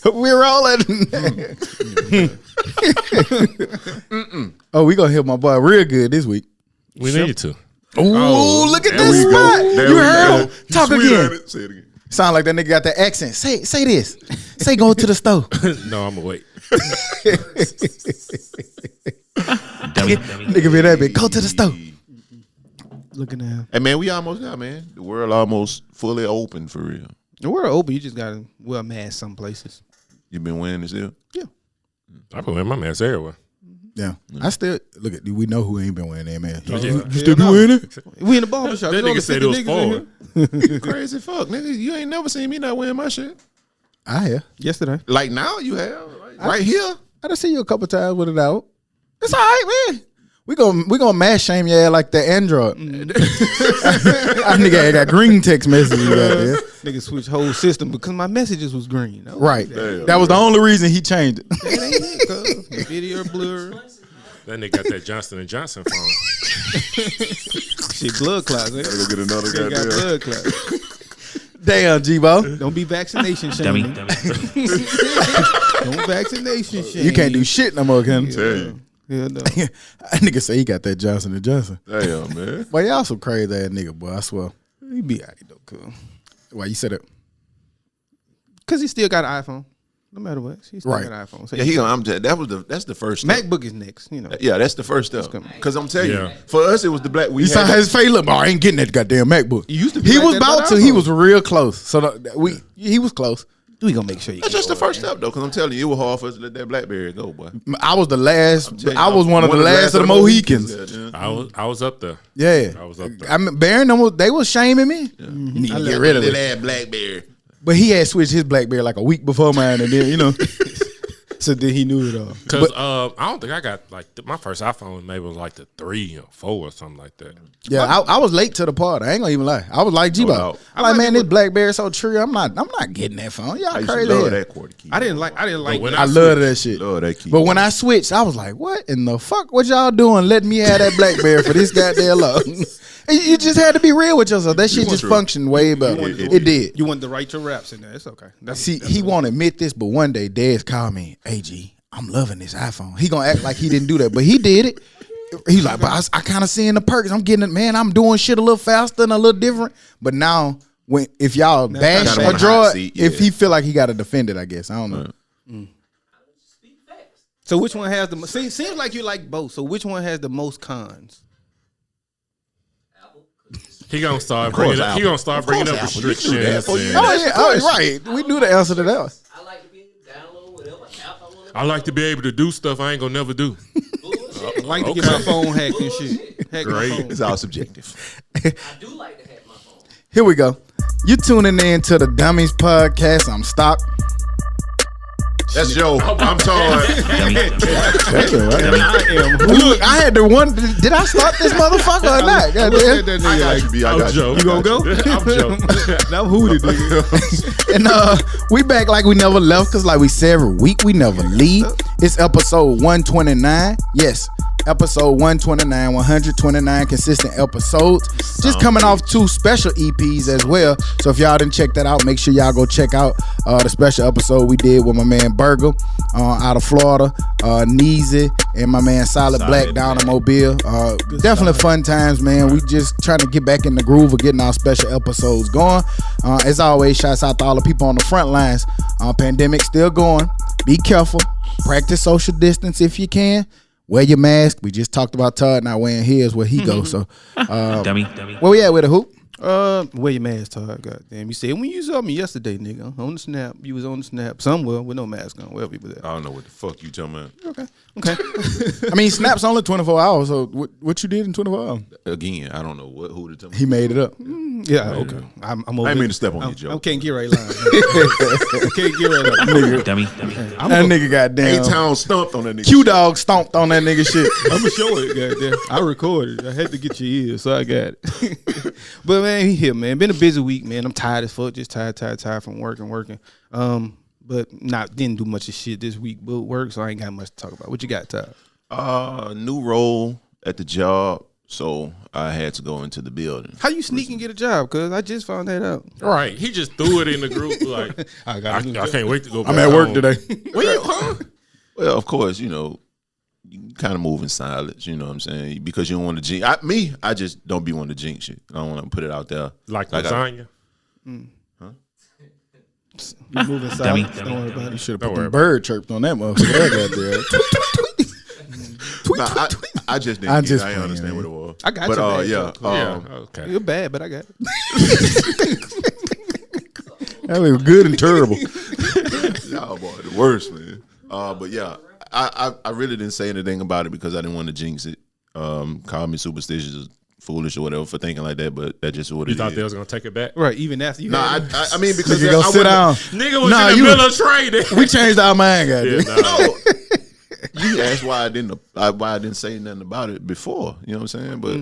We're rolling. Oh, we gonna hit my boy real good this week. We need to. Ooh, look at this spot. You heard him? Talk again. Say it again. Sound like that nigga got that accent. Say this. Say go to the store. No, I'm gonna wait. Nigga be that big. Go to the store. Looking at him. Hey man, we almost got, man. The world almost fully open for real. The world open. You just gotta wear a mask some places. You been winning this year? Yeah. I've been wearing my mask everywhere. Yeah. I still look at. We know who ain't been wearing that man. You still be wearing it? We in the barbershop. That nigga said it was forward. You crazy fuck, nigga. You ain't never seen me not wearing my shit. I have. Yesterday. Like now you have. Right here. I done see you a couple times with it out. It's all right, man. We gonna mass shame your ass like the Android. That nigga got green text messages out there. Nigga switch whole system because my messages was green. Right. That was the only reason he changed it. That ain't it, cuz. The video blur. That nigga got that Johnson & Johnson phone. Shit, blood clots. Gotta go get another Got goddamn. blood clots. Damn, G-Bo. Don't be vaccination shaming. Don't vaccination shame. You can't do shit no more, can you? Tell you. Yeah, no. That nigga say he got that Johnson & Johnson. Damn, man. Boy, y'all some crazy ass nigga, boy. I swear. He be all right, though, cool. Why you said it? Because he still got an iPhone. No matter what. He still Right. got an iPhone. So Yeah, that's the first step. MacBook is next, you know. Yeah, that's the first step. coming. Because I'm telling Yeah. you, for us it was the black. We You saw had his face look, bro. I ain't getting that goddamn MacBook. He used to be He like was that about about to. He iPhone. was real close. So he was close. We gonna make sure you That's just the first step though, because I'm telling you, it was hard for us to let that BlackBerry go, boy. I was the last. Telling you, I was one of the last of the Mohicans. I was up there. Yeah. I was up there. I mean, Baron, they was shaming me. You need to get rid of Little it. ass BlackBerry. But he had switched his BlackBerry like a week before mine, and then so then he knew it all. Cause I don't think I got like my first iPhone maybe was like the 3 or 4 or something like that. Yeah, I was late to the party. I ain't gonna even lie. I was like G-Bo. doubt. I'm like, man, this BlackBerry so true. I'm not getting that phone. Y'all I used to crazy. love here. that quarter key. I didn't like when I love that shit. Love that key. But when I switched, I was like, what in the fuck? What y'all doing? Letting me have that BlackBerry for this goddamn long? You just had to be real with yourself. That shit just true. functioned way better. It did. You want to write your raps in there. It's okay. See, he won't admit this, but one day Dez called me, AG, I'm loving this iPhone. He gonna act like he didn't do that, but he did it. He's like, but I kind of seeing the perks. I'm getting it, man. I'm doing shit a little faster and a little different. But now, if y'all bash got him a on the hot droid, seat, if yeah. he feel like he got to defend it, I guess. I don't know. So which one has the most? Seems like you like both. So which one has the most cons? He gonna start course, bringing up. He Apple. gonna start Of bringing course, up Apple. You do that restrictions. for you. and- Oh, yeah. Oh, right. We knew the answer to that. I like to be able to download whatever app I want to. I like to be able to do stuff I ain't gonna never do. I like to get my phone hacked and shit. Hack my Great. phone. It's all subjective. I do like to hack my phone. Here we go. You tuning in to the Dummies Podcast. I'm Stock. That's Joe. I'm sorry. I am. Look, I had to wonder, did I start this motherfucker or not? Look at Goddamn. that I nigga got like, you, B. I I'm got you. Joe. you gonna go? I'm Joe. I'm hooted, nigga. And we back like we never left, because like we say every week, we never leave. It's episode 129. Yes, episode 129, 129 consistent episodes. Just coming off 2 special EPs as well. So if y'all didn't check that out, make sure y'all go check out the special episode we did with my man Burger out of Florida, Neezy, and my man Solid Black down in Mobile. Definitely fun times, man. We just trying to get back in the groove of getting our special episodes going. As always, shouts out to all the people on the front lines. Pandemic still going. Be careful. Practice social distance if you can. Wear your mask. We just talked about Todd not wearing his where he goes. So, Dummy. where we at with the hoop? Wear your mask, Todd. Goddamn. You said when you saw me yesterday, nigga, on the snap. You was on the snap somewhere with no mask on. Wherever you was at. I don't know what the fuck you talking about. Okay. I mean, Snap's only 24 hours. So what you did in 24 hours? Again, I don't know who to tell me. He made it up. Yeah. Okay. I'm over. I didn't mean it. to step on you, Joe. I can't get right line. I can't get right line. Dummy. That nigga got damn. A-Town stumped on that nigga. Q-Dog stomped on that nigga shit. I'm gonna show it, goddamn. I recorded. I had to get your ears, so I got it. But man, he here, man. Been a busy week, man. I'm tired as fuck. Just tired from working. But didn't do much of shit this week, but work, so I ain't got much to talk about. What you got, Todd? New role at the job. so I had to go into the building. How you sneak and get a job? Cause I just found that out. Right. He just threw it in the group like I I, got I can't wait to go back I'm at work home. today. Where you, huh? Well, of course, you kind of move in silence. You know what I'm saying? Because you don't want to jinx. I just don't be one to jinx shit. I don't want to put it out there. Like lasagna. You moving silence. Don't worry about it. Should have Don't put worry them bird chirped on that motherfucker. That got there. Nah, I just didn't. I'm get just it. I didn't playing, understand man. what it was. I got but, your bad yeah. joke. Yeah. Okay. You're bad, but I got it. That was good and terrible. Y'all boy, the worst, man. But yeah, I really didn't say anything about it because I didn't want to jinx it. Call me superstitious, foolish, or whatever for thinking like that. But that's just what You it thought is. they was gonna take it back? Right, even after you. No, had it. I mean because Nigga, go I sit wouldn't- down. Nigga was Nah, in the you- middle of training. We changed our mind, goddamn. Yeah, nah. No. You asked why I didn't say nothing about it before. You know what I'm saying? But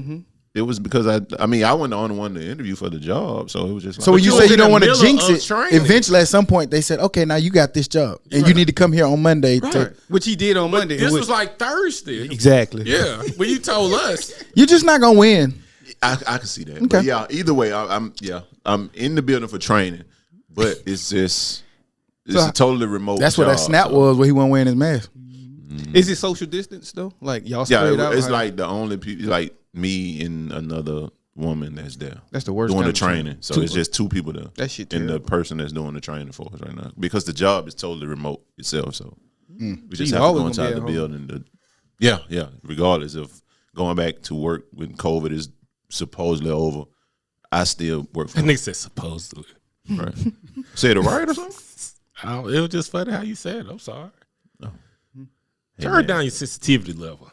it was because I wasn't the only one to interview for the job, so it was just like, So when you you say was you in don't the want to middle jinx of it, training. eventually at some point they said, okay, now you got this job. And you need to come here on Monday. To, Which he did on Monday. This Which- was like Thursday. exactly. Yeah. When you told us. you're just not going to win. I can see that. But yeah, either way, I'm in the building for training, but it's a totally remote. That's what that job, snap so. was where he wasn't wearing his mask. Is it social distance though? Like y'all Yeah, spread out? it's How- like the only people, like me and another woman that's there. That's the worst doing kind the of training. So it's just two people there. That shit and the terrible. person that's doing the training for us right now, because the job is totally remote itself. So we just you have to always go gonna be inside at the home. building. Yeah. Regardless of going back to work when COVID is supposedly over, I still work That from nigga said supposedly. right. Said it right or something? It was just funny how you said it. I'm sorry. Hey, Turn man, down your sensitivity level.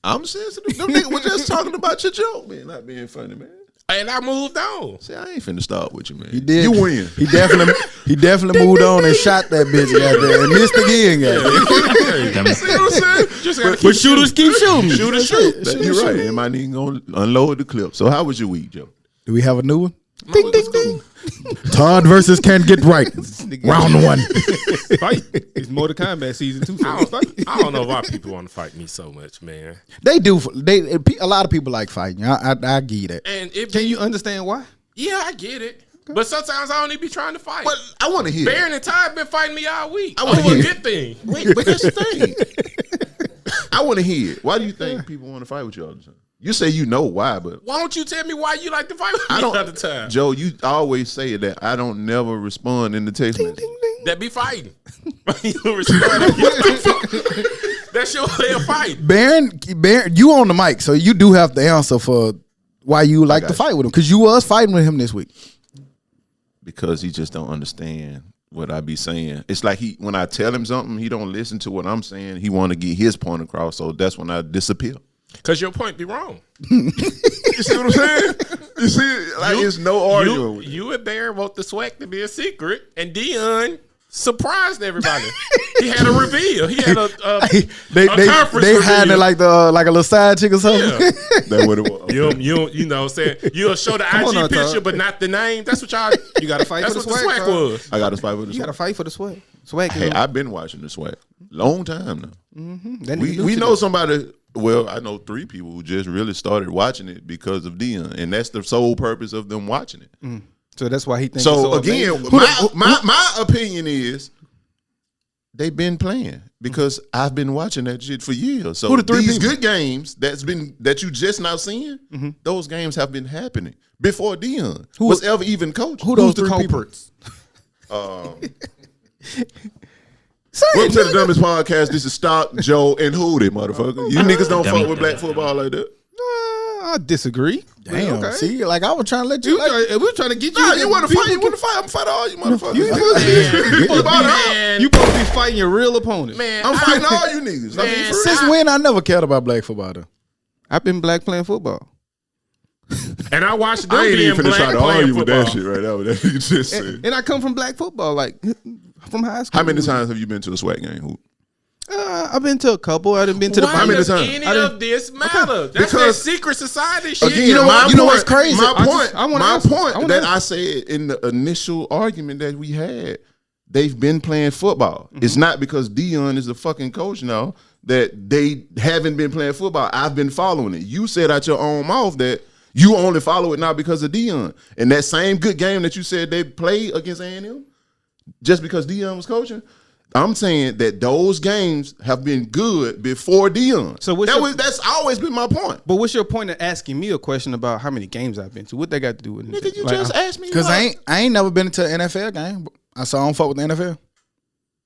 I'm sensitive. Them niggas were just talking about your joke, man, not being funny, man. And I moved on. See, I ain't finna start with you, man. He did. You win. He definitely moved on and shot that bitch goddamn and missed again, goddamn. See what I'm saying? Just gotta But shooters keep shooting. Shoot. You're right. And my nigga gonna unload the clip. So how was your week, Joe? Do we have a new one? Ding, ding, ding. Todd versus Can't Get Right. Round one. fight. It's Mortal Kombat season 2. So I let's fight. don't, I don't know why people want to fight me so much, man. They do. A lot of people like fighting. I give you that. And it Can you understand why? yeah, I get it. But sometimes I don't even be trying to fight. But I want to hear. Baron and Ty been fighting me all week. I wanna Oh, a hear. good thing. Wait, but that's the thing. I want to hear it. Why do you think people want to fight with you all the time? You say you know why, but Why don't you tell me why you like to fight with me I don't. all the time? Joe, you always say that I don't never respond in the text message. That be fighting. You respond. That's your way of fighting. Baron, you on the mic, so you do have the answer for why you like to got fight with him, because you was fighting with him this week. Because he just don't understand what I be saying. It's like when I tell him something, he don't listen to what I'm saying. He want to get his point across, so that's when I disappear. Because your point be wrong. You see what I'm saying? You see, like it's no arguing. with it. You and Baron want the swag to be a secret, and Dion surprised everybody. He had a reveal. He had a They conference had reveal. it like a little side chick or something. Yeah. That's what it was. You know what I'm saying? You'll show the on IG now, picture, Todd. but not the name. That's what y'all. You got to fight That's for what the the swag. swag Todd. was. I got to fight with You got to the fight for the swag. Swag. Hey, I've been watching the swag. Long time now. That nigga We new to know that. somebody. Well, I know 3 people who just really started watching it because of Dion, and that's the sole purpose of them watching it. So that's why he thinks. So it's again, amazing. my opinion is they've been playing because I've been watching that shit for years. So Who the 3 these people? good games that you just now seeing, those games have been happening before Dion was ever even coaching. Who those Who's the 3 people? culprits? Welcome to the Dumbest Podcast. This is Stock, Joe, and Hootie, motherfucker. You niggas don't fuck with black football like that. I disagree. Damn. Okay. See, like I was trying to let you. We're trying to get you. Nah, you want to fight? You want to fight? I'm fighting all you motherfuckers. You supposed Man, to be fighting your real opponent. man, I'm fighting all you niggas. I mean, Man, for Since real. when I never cared about black football though. I've been black playing football. and I watched them I ain't being even finna black try to playing argue with football. that shit right now. That you just said. And I come from black football, like from high school. How many times have you been to a SWAC game? Who? I've been to a couple. I done been to the. Why How many does times? any I didn't- of this matter? That's that Because- secret society shit. Again, You know what- my you know point- what's crazy? My I point. just- I wanna My answer. point I wanna that answer. I said in the initial argument that we had, they've been playing football. It's not because Dion is the fucking coach now. that they haven't been playing football. I've been following it. You said out your own mouth that you only follow it now because of Deion. And that same good game that you said they played against A&M, just because Deion was coaching, I'm saying that those games have been good before Deion. So that's always been my point. But what's your point of asking me a question about how many games I've been to? What they got to do with it? Nigga, you just asked me. Because I ain't never been to an NFL game. So I don't fuck with the NFL.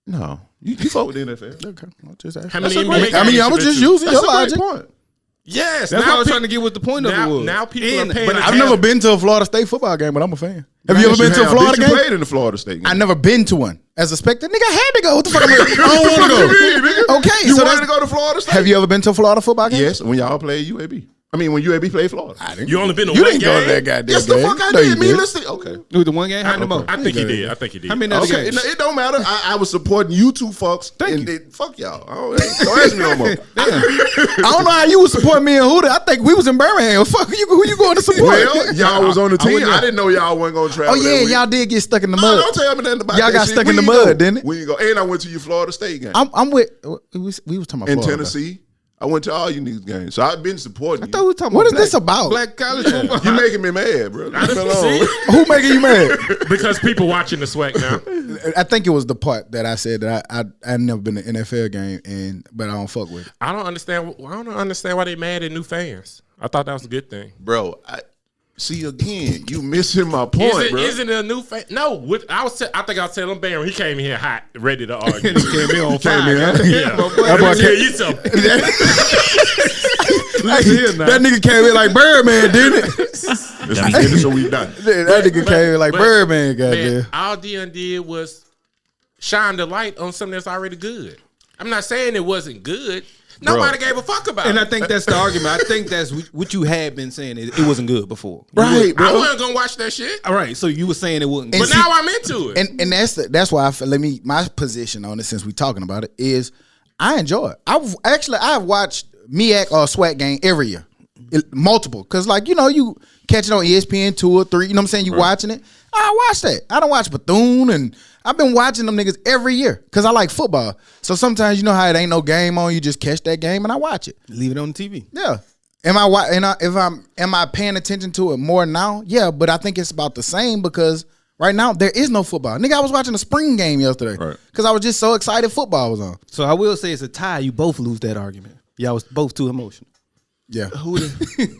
No, you fuck with the NFL. Okay, I'll just ask. How many That's a NBA great- I mean, games I you was been just to? using That's your a great logic. point. Yes, That's what I was trying to get what the point of it was. Now people are paying but I've attention. never been to a Florida State football game, but I'm a fan. Have you ever Yes, been to a have. Florida Bitch, you game? played in the Florida State game. I never been to one. As a spectator, nigga, I had to go. What the fuck? I don't want to go. Okay, You so wanted that's, to go to Florida State? have you ever been to a Florida football game? Yes, when y'all played UAB. I mean, when UAB played Florida. You only been to You one didn't go to that game. goddamn Yes, the game. fuck I No, you did. Me, didn't. listen. Okay. It was the one game. How many more? I think he did. I think he did. How many other Okay, games? it don't matter. I was supporting you two fucks. Thank you. Fuck y'all. Don't ask me no more. I don't know how you would support me and Huda. I think we was in Birmingham. Fuck who you going to support? Well, y'all was on the team. wouldn't I didn't know y'all wasn't gonna travel. Oh yeah, that week. y'all did get stuck in the No, mud. don't tell me nothing about Y'all that got shit. stuck in We the ain't mud, go. didn't it? We ain't go. And I went to your Florida State game I'm with. We was talking about in Florida. Tennessee. I went to all you niggas games, so I've been supporting I you. thought we were talking What about is this about? Black college football. You making me mad, bro. Leave me See? alone. Who making you mad? Because people watching the swag now. I think it was the part that I said that I never been to an NFL game but I don't fuck with it. I don't understand why they mad at new fans. I thought that was a good thing. Bro, see again, you missing my point, bro. Isn't it a new fan? No, I think I was telling Baron. He came in here hot, ready to argue. He came in on fire. Yeah, That boy yeah, came- you some. Listen here now. That nigga came in like Birdman, didn't it? This we did it, so we done. That nigga came in like but- Birdman, Man, goddamn. all Dion did was shine the light on something that's already good. I'm not saying it wasn't good. Nobody gave a fuck about And I it. think that's the argument. I think that's what you had been saying. It wasn't good before. Right, I bro. wasn't gonna watch that shit, All right. So you were saying it wasn't And but good. see- now I'm into it. And that's why my position on it, since we talking about it, is I enjoy it. I've watched MEAC or SWAC game every year. Multiple. Cause like, you catch it on ESPN 2 or 3, you know what I'm saying? You watching it. I watch that. I don't watch Bethune, and I've been watching them niggas every year because I like football. So sometimes you know how it ain't no game on, you just catch that game and I watch it. Leave it on TV. Yeah. Am I paying attention to it more now? Yeah, but I think it's about the same because right now there is no football. Nigga, I was watching a spring game yesterday Right. because I was just so excited football was on. So I will say it's a tie. You both lose that argument. Y'all was both too emotional. Yeah.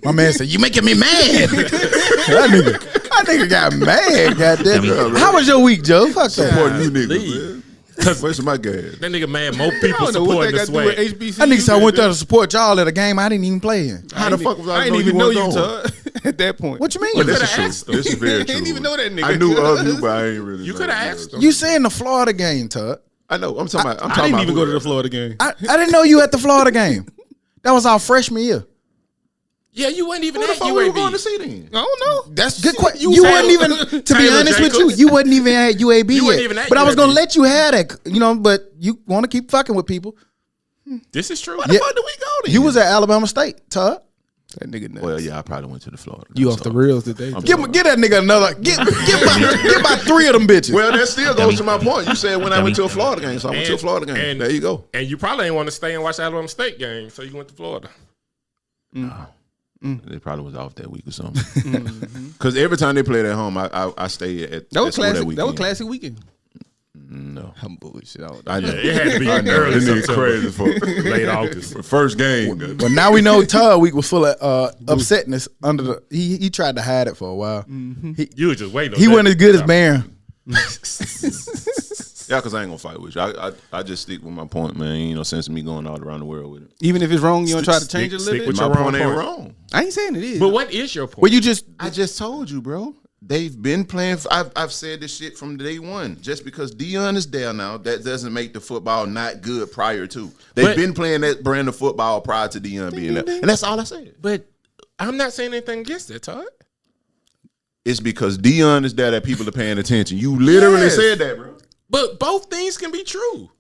My man said, "You making me mad." that nigga got mad. Goddamn. How was your week, Joe? Fuck that. Supporting you niggas, Leave. man. Where's my gas? That nigga mad more I people don't know what supporting that the got to do with swag. HBCU. That nigga said I went there to support y'all at a game I didn't even play in. How the fuck was I I didn't even know you, going? Todd, at that point. What you mean? Well, this coulda is asked true. him. This is very He true. didn't even know that nigga. I knew of you, but I ain't really. You know could have you. asked him. You saying the Florida game, Todd? I know. I'm talking about. I didn't even go to the Florida game. I didn't know you at the Florida game. That was our freshman year. Yeah, you wasn't even Who the at fuck we were going to UAB. see then? I don't know. That's good question. You You Taylor- wasn't even, to be Taylor honest with Jacobs? you wasn't even at UAB You wasn't yet. even at But I was gonna UAB. let you have that, but you want to keep fucking with people. This is true. Where the Yeah. fuck did we go then? You was at Alabama State, Todd. That nigga nuts. Well, yeah, I probably went to the Florida. You off the reels today. I'm Get that nigga another. Get about 3 of them bitches. Well, that still goes to my point. You said when I went to a Florida game, so I went to a And- Florida game. and- There you go. And you probably ain't want to stay and watch the Alabama State game, so you went to Florida. They probably was off that week or something. Because every time they played at home, I stayed at That was school classic. That was weekend. classic weekend. No, I'm bullshit. I know. It had to be I know. early This nigga September, crazy for late August. first game. Well, now we know Todd week was full of upsetness under the. He tried to hide it for a while. You were just waiting. On He that. wasn't as good as Baron. Yeah, because I ain't gonna fight with you. I just stick with my point, man. Ain't no sense in me going all around the world with it. Even if it's wrong, you don't try to change it a Stick little with bit. My your wrong point ain't point. wrong. I ain't saying it is. But what is your point? Well, you just I just told you, bro. They've been playing. I've said this shit from day one. Just because Deion is there now, that doesn't make the football not good prior to. They've But- been playing that brand of football prior to Deion being there, and that's all I said. But I'm not saying anything against that, Todd. It's because Deion is there that people are paying attention. You literally Yes. said that, bro. But both things can be true.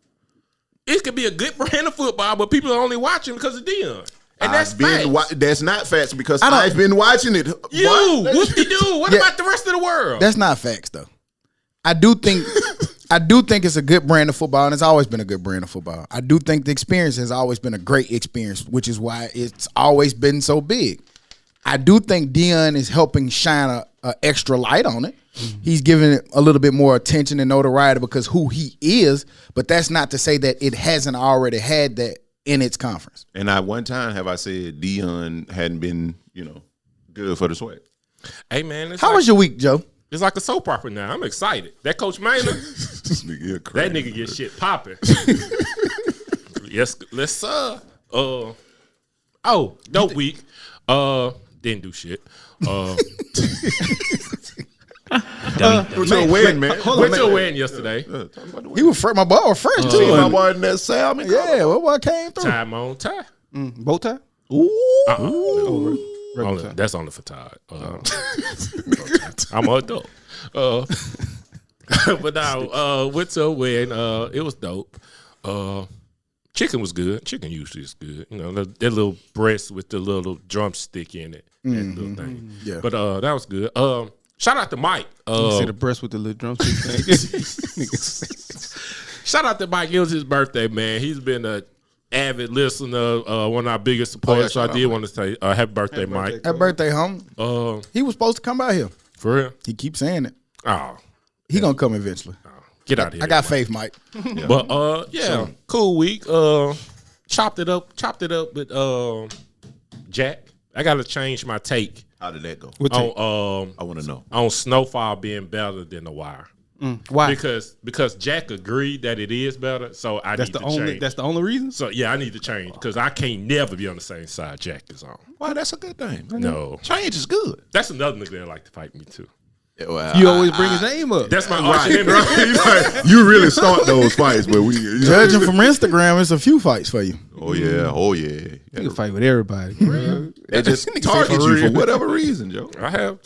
It could be a good brand of football, but people are only watching because of Deion. And that's I've been facts. that's not facts because don't- I've been watching it. You, What? whoop-de-doo. What Yeah. about the rest of the world? that's not facts though. I do think I do think it's a good brand of football, and it's always been a good brand of football. I do think the experience has always been a great experience, which is why it's always been so big. I do think Deion is helping shine a extra light on it. He's giving it a little bit more attention and notoriety because who he is, but that's not to say that it hasn't already had that in its conference. And not one time have I said Deion hadn't been, good for the sweat. Hey man, How was your week, Joe? It's like a soap opera now. I'm excited. That Coach Maynard, This nigga here that crazy. nigga get shit popping. Yes, let's dope week. Didn't do shit. What's your wedding, man? Went to a wedding yesterday. He was my boy was fresh too. See my boy in that salmon. Yeah, what boy came through? Tie my own tie. Bow tie? That's only for Todd. I'm an adult. But now, went to a wedding. It was dope. Chicken was good. Chicken usually is good. That little breast with the little drumstick in it. That little thing. Yeah. But that was good. Shout out to Mike. You see the breast with the little drumstick thing? Shout out to Mike. It was his birthday, man. He's been a avid listener, one of our biggest supporters. So I did want to say happy birthday, Mike. Happy birthday, home. He was supposed to come by here. For real? He keeps saying it. Oh, He gonna come eventually. get out of here. I got faith, Mike. But cool week. Chopped it up with Jack. I gotta change my take How did that go? What take? on I want to know. on Snowfall being better than The Wire. Why? Because Jack agreed that it is better, so I need to change. That's the only reason? So yeah, I need to change because I can't never be on the same side Jack is on. Why? That's a good thing. No, Change is good. that's another nigga that like to fight me too. You always bring his name up. That's my argument. You really start those fights, but we Judging from Instagram, it's a few fights for you. Oh yeah. You can fight with everybody. They just target you for whatever reason, Joe. I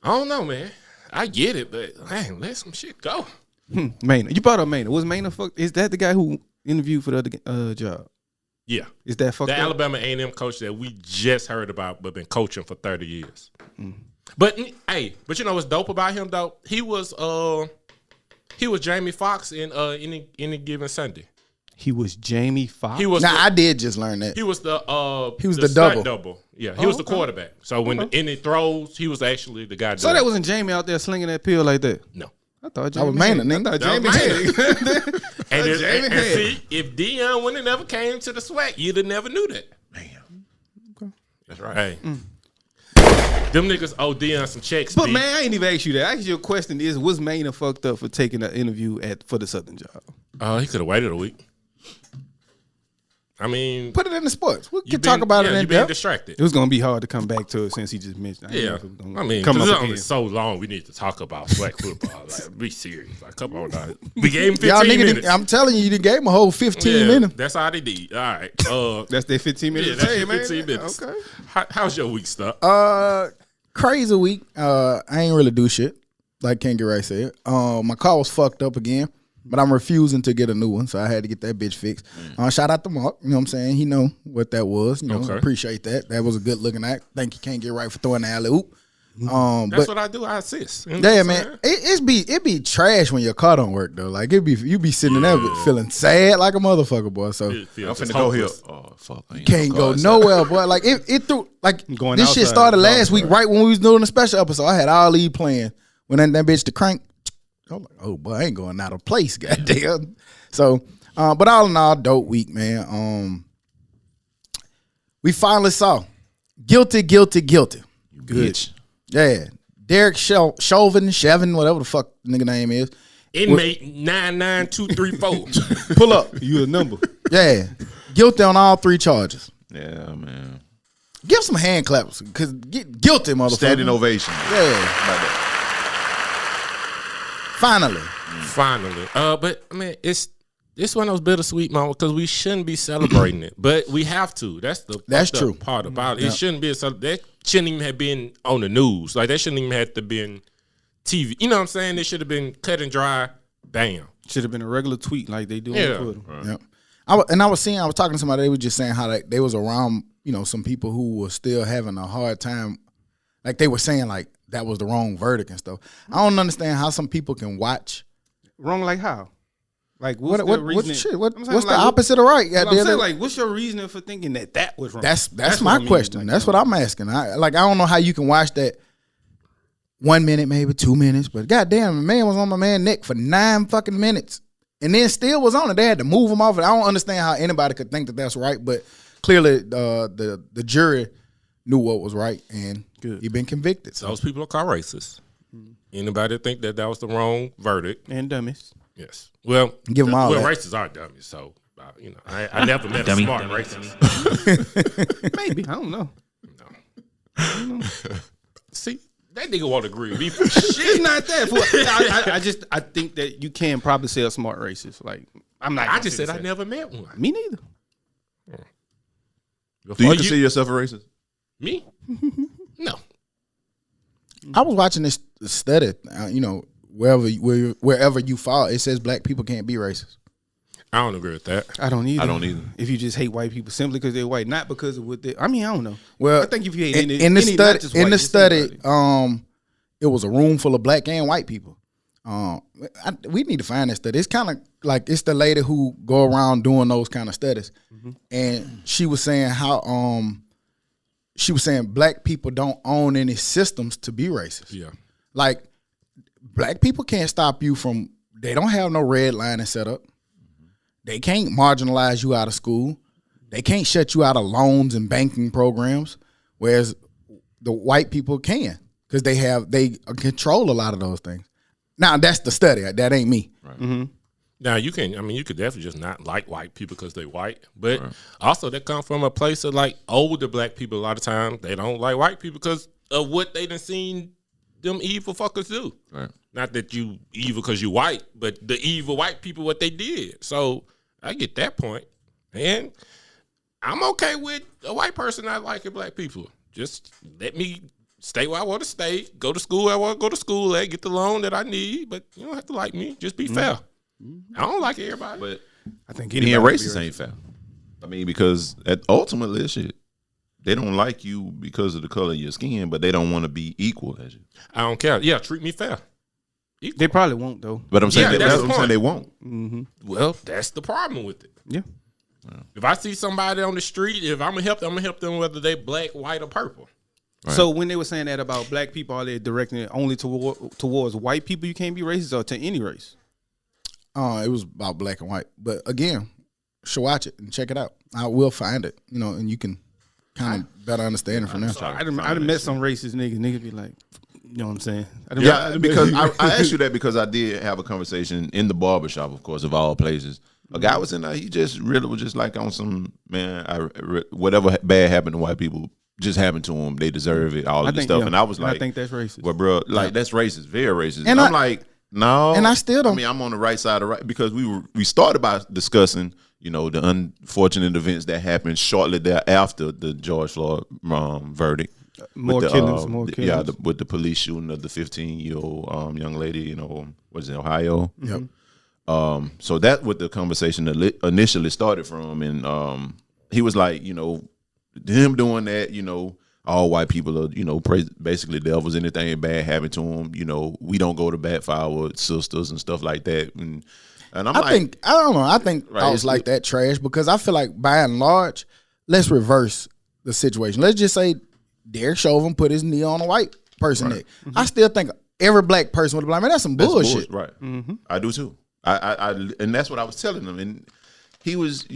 don't know, man. I get it, but man, let some shit go. Maynard. You brought up Maynard. Was Maynard fucked? Is that the guy who interviewed for the other job? Yeah, Is that fucked the up? Alabama A&M coach that we just heard about, but been coaching for 30 years. But hey, but you know what's dope about him though? He was Jamie Foxx in any given Sunday. He was Jamie Foxx? He was Now I did just learn that. he was the double. stunt double. Yeah, he was the quarterback. So when any throws, he was actually the guy. So that wasn't Jamie out there slinging that pill like that? no. I thought That was Jamie Maynard, nigga. That was Maynard. And Jamie had. see, if Deion wouldn't have never came to the SWAC, you'd have never knew that. That's right. Hey, them niggas owe Deion some checks. But B. man, I ain't even asked you that. I asked you a question: was Maynard fucked up for taking an interview for the Southern job? He could have waited a week. I mean, Put it in the sports. We you can talk about it you in being depth. distracted. It was gonna be hard to come back to it since he just mentioned. Yeah, I mean, come because up it's only again. so long. We need to talk about SWAC football. Like, be serious. Like, come on, now. We gave him 15 Y'all nigga, minutes. I'm telling you, you done gave him a whole 15 Yeah, minutes. that's all they did. All right. That's their 15 minutes. Yeah, that's Hey, your man. 15 minutes. Okay. How's your week, stuff? Crazy week. I ain't really do shit, like Ken Ray said. My car was fucked up again, but I'm refusing to get a new one, so I had to get that bitch fixed. Shout out to Mark. You know what I'm saying? He know what that was. Okay. Appreciate that. That was a good looking act. Thank you, Can't Get Right, for throwing the alley oop. That's But what I do. I assist. You know yeah, what I'm man, saying? it be trash when your car don't work though. Like you be sitting there feeling sad like a motherfucker, boy. So It feels I'm finna just go here. hopeless. Oh fuck! I ain't can't no go cars. nowhere, boy. Like it threw like Going this shit outside. started last week, right when we was doing the special episode. I had all these playing when that bitch the crank. I'm like, oh boy, I ain't going out of place, goddamn. So, but all in all, dope week, man. We finally saw guilty. Bitch. Yeah, Derek Chauvin, whatever the fuck nigga name is. Inmate 99234. Pull up. You a number. Yeah, guilty on all 3 charges. Yeah, man. Give some hand claps, cause get guilty, motherfucker. Standing ovation. Yeah. Finally. Finally. But I mean, it's one of those bittersweet moments because we shouldn't be celebrating it, but we have to. That's the That's fucked up true. part about it. It shouldn't be that shouldn't even have been on the news. Like that shouldn't even have to been TV. You know what I'm saying? It should have been cut and dry. Bam. Should have been a regular tweet like they do Yeah. on Twitter. Yep. I was talking to somebody, they were just saying how they was around, some people who were still having a hard time. Like they were saying like that was the wrong verdict and stuff. I don't understand how some people can watch Wrong like how? Like what's What the reasoning? shit? I'm saying, What's the like, opposite of right? I'm Goddamn saying, it. like, what's your reasoning for thinking that was wrong? That's what my I mean. question. Like, That's what I'm asking. I don't know how you can watch that 1 minute, maybe 2 minutes, but goddamn, the man was on my man's neck for 9 fucking minutes, and then still was on it. They had to move him off it. I don't understand how anybody could think that that's right, but clearly the jury knew what was right, and he been convicted. So Those people are called racist. Anybody think that was the wrong verdict? And dummies. Yes. Well, Give 'em all that. racists are dummies. So I never met a smart racist. Maybe. I don't know. See, that nigga won't agree with me for shit. It's not that. I think that you can probably say a smart racist. Like I'm not. I just said I never met one. Me neither. Do Before you consider yourself a racist? me? No. I was watching this study. Wherever you fall, it says black people can't be racist. I don't agree with that. I don't either. I don't either. If you just hate white people simply because they're white, not because of what they. I mean, I don't know. Well, I think if you hate in the study, not just white, just anybody. it was a room full of black and white people. We need to find that study. It's kind of like it's the lady who go around doing those kind of studies, and she was saying how black people don't own any systems to be racist. Yeah. Like black people can't stop you from. They don't have no red line set up. They can't marginalize you out of school. They can't shut you out of loans and banking programs, whereas the white people can because they control a lot of those things. Now that's the study. That ain't me. Right. Now you could definitely just not like white people because they white, but also that come from a place of like older black people. A lot of times they don't like white people because of what they done seen them evil fuckers do. Right. Not that you evil because you white, but the evil white people what they did. So I get that point, and I'm okay with a white person not liking black people. Just let me stay where I want to stay, go to school where I want to go to school at, get the loan that I need, but you don't have to like me. Just be fair. I don't like everybody. But I think being racist ain't fair. I mean, because ultimately, shit, they don't like you because of the color of your skin, but they don't want to be equal as you. I don't care. Yeah, treat me fair. Equal. They probably won't though. But I'm saying Yeah, that's the I'm saying point. they won't. Well, that's the problem with it. Yeah. If I see somebody on the street, if I'm gonna help them whether they black, white, or purple. Right. So when they were saying that about black people, are they directing it only towards white people? You can't be racist, or to any race? It was about black and white, but again, should watch it and check it out. I will find it, and you can kind of better understand it from there. I done met some racist niggas. Niggas be like, you know what I'm saying? Yeah, because I asked you that because I did have a conversation in the barbershop, of course, of all places. A guy was in there. He just really was just like on some whatever bad happened to white people just happened to them. They deserve it. All of this stuff, and I was like, I think that's racist. well, bro, like that's racist, very racist. And I'm like, no, and I still don't. I mean, I'm on the right side of right because we started by discussing, the unfortunate events that happened shortly thereafter the George Floyd verdict. More With killings. Yeah, with the police shooting of the 15-year-old young lady, was in Ohio. Yep. So that's what the conversation initially started from, and he was like, him doing that, all white people are, basically devils. Anything bad happened to them, we don't go to bat for our sisters and stuff like that. And I'm I think Right, I was like that trash because I feel like by and large, let's reverse the situation. Let's just say Derek Chauvin put his knee on a white person neck. I still think every black person would be like, man, that's some bullshit. Right. I do too. I and that's what I was telling him. And he was,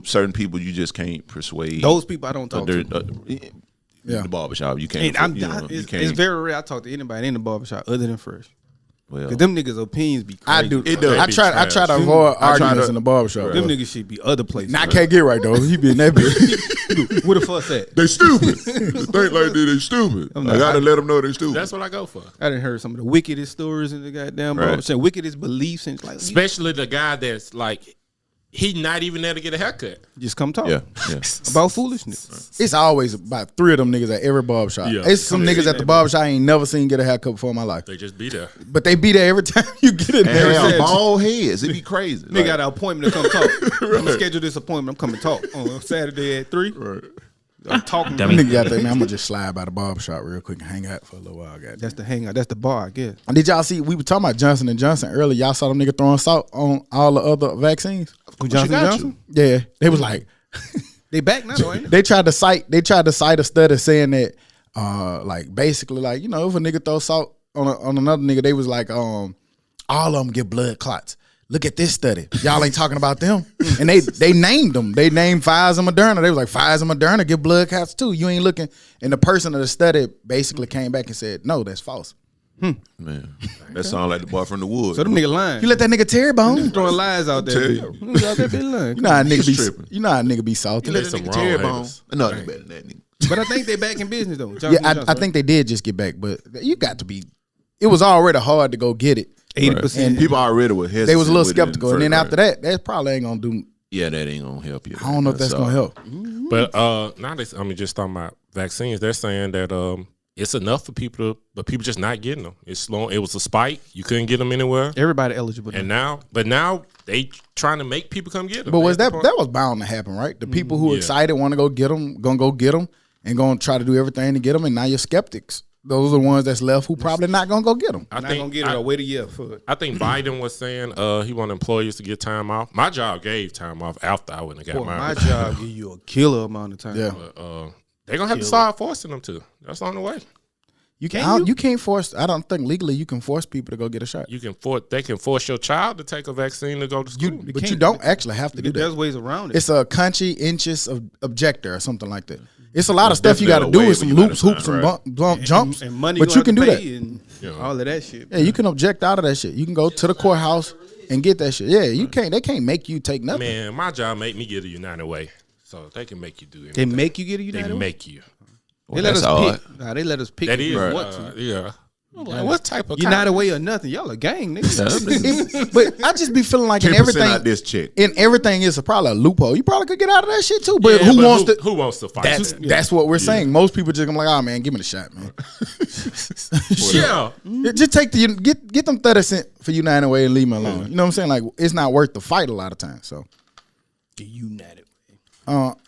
certain people you just can't persuade. Those people I don't talk to. The barbershop, you can't. And you it's can't. very rare I talk to anybody in the barbershop other than Fresh. Well, Cause them niggas' opinions be crazy. I do. It does. I try to avoid I try arguments to- in the barbershop. Them niggas should be other places. Nah, I can't get right though. He be in that bitch. Where the fuck at? they stupid. Think like that, they stupid. I gotta let them know they stupid. That's what I go for. I done heard some of the wickedest stories in the goddamn Right. barbershop. Wickedest beliefs and like Especially the guy that's like, he not even there to get a haircut. just come talk. yeah. About foolishness. It's always about 3 of them niggas at every barbershop. Yeah. It's some niggas at the barbershop I ain't never seen get a haircut before in my life. They just be there. But they be there every time you get in And there. have bald heads. It'd be crazy. Nigga got an appointment to come talk. I'm gonna schedule this appointment. I'm coming talk on Saturday at 3. Right. talking. That nigga got there, man. I'm gonna just slide by the barber shop real quick and hang out for a little while. Goddamn. That's the hangout. That's the bar, I guess. Did y'all see? We were talking about Johnson & Johnson earlier. Y'all saw them nigga throwing salt on all the other vaccines. Who, Johnson got Johnson? Yeah, they was like, They back now, though, ain't they tried to cite a study saying that, like basically, like if a nigga throw salt on another nigga, they was like, all of them get blood clots. Look at this study. Y'all ain't talking about them. And they named them. They named Pfizer, Moderna. They was like, Pfizer, Moderna get blood clots too. You ain't looking. And the person of the study basically came back and said, no, that's false. Man, that sound like the boy from the woods. So them nigga lying. You let that nigga Terry Bone. Throwing lies out there. Tell bitch. you. Niggas out there be lying. You know how Niggas nigga tripping. be salty. Let They that some nigga wrong Terry Bone. haters. No, they better than that nigga. But I think they back in business though. Yeah, I think they did just get back, but you got to be. It was already hard to go get it. 80%. People already were hesitant. They was a little with it skeptical, and then first, after that probably ain't gonna do. yeah, that ain't gonna help you. I don't know if that's gonna help. But now just talking about vaccines, they're saying that it's enough for people but people just not getting them. It's slow. It was a spike. You couldn't get them anywhere. Everybody eligible. And now they trying to make people come get them. But was that was bound to happen, right? The people who Yeah. excited want to go get them, gonna go get them, and gonna try to do everything to get them. And now you're skeptics. Those are the ones that's left who probably not gonna go get them. I not think gonna get it or wait a year for it. I think Biden was saying he wanted employers to get time off. My job gave time off after I wouldn't have got Boy, my mine. job give you a killer amount of time. Yeah. But, they're gonna have to start forcing them to. That's the only way. You can't force. I don't think legally you can force people to go get a shot. They can force your child to take a vaccine to go to school. But you don't actually have to do that. There's ways around it. It's a conscientious objector or something like that. It's a lot of stuff you got to definitely do a with way some you gotta loops, hoops, and find, bump jumps. and money, but you can do that. And Yeah. all of that shit. Yeah, you can object out of that shit. You can go to the courthouse and get that shit. Yeah, you can't. They can't make you take nothing. Man, my job made me get a United Way, so they can make you do They anything. make you get a They United Way? make you. They let us that's odd. pick. Nah, they let us pick. That if is, we want to. yeah. I'm like, what type of United Way or nothing. Y'all a gang, nigga. But I just be feeling like in 10% everything, out this check. is probably a loophole. You probably could get out of that shit too. But who wants to? Who wants to fight? That's what we're saying. Most people just gonna like, oh man, give me the shot, man. Yeah. Just take get them 30 cents for United Way and leave me alone. You know what I'm saying? Like it's not worth the fight a lot of times. So The United Way.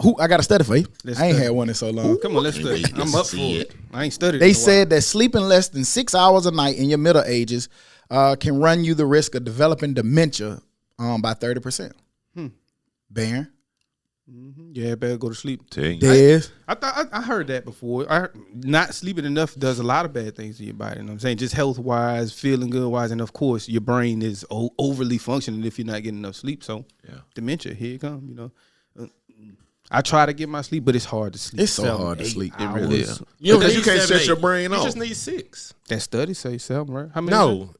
who I got a study for you. Let's I ain't study. had one in so long. Come on, let's study. I'm up for it. I ain't studied. They in a while. said that sleeping less than 6 hours a night in your middle ages can run you the risk of developing dementia by 30%. Baron, Yeah, better go to sleep. Tell you. Dez, I thought I heard that before. Not sleeping enough does a lot of bad things to your body. You know what I'm saying? Just health wise, feeling good wise, and of course your brain is overly functioning if you're not getting enough sleep. So dementia, here it comes. You know, I try to get my sleep, but it's hard to sleep. It's so hard to 8 sleep. It hours. really is. You Because need you can't 7, shut your 8. brain You off. just need 6. That study say 7, right? How many? No,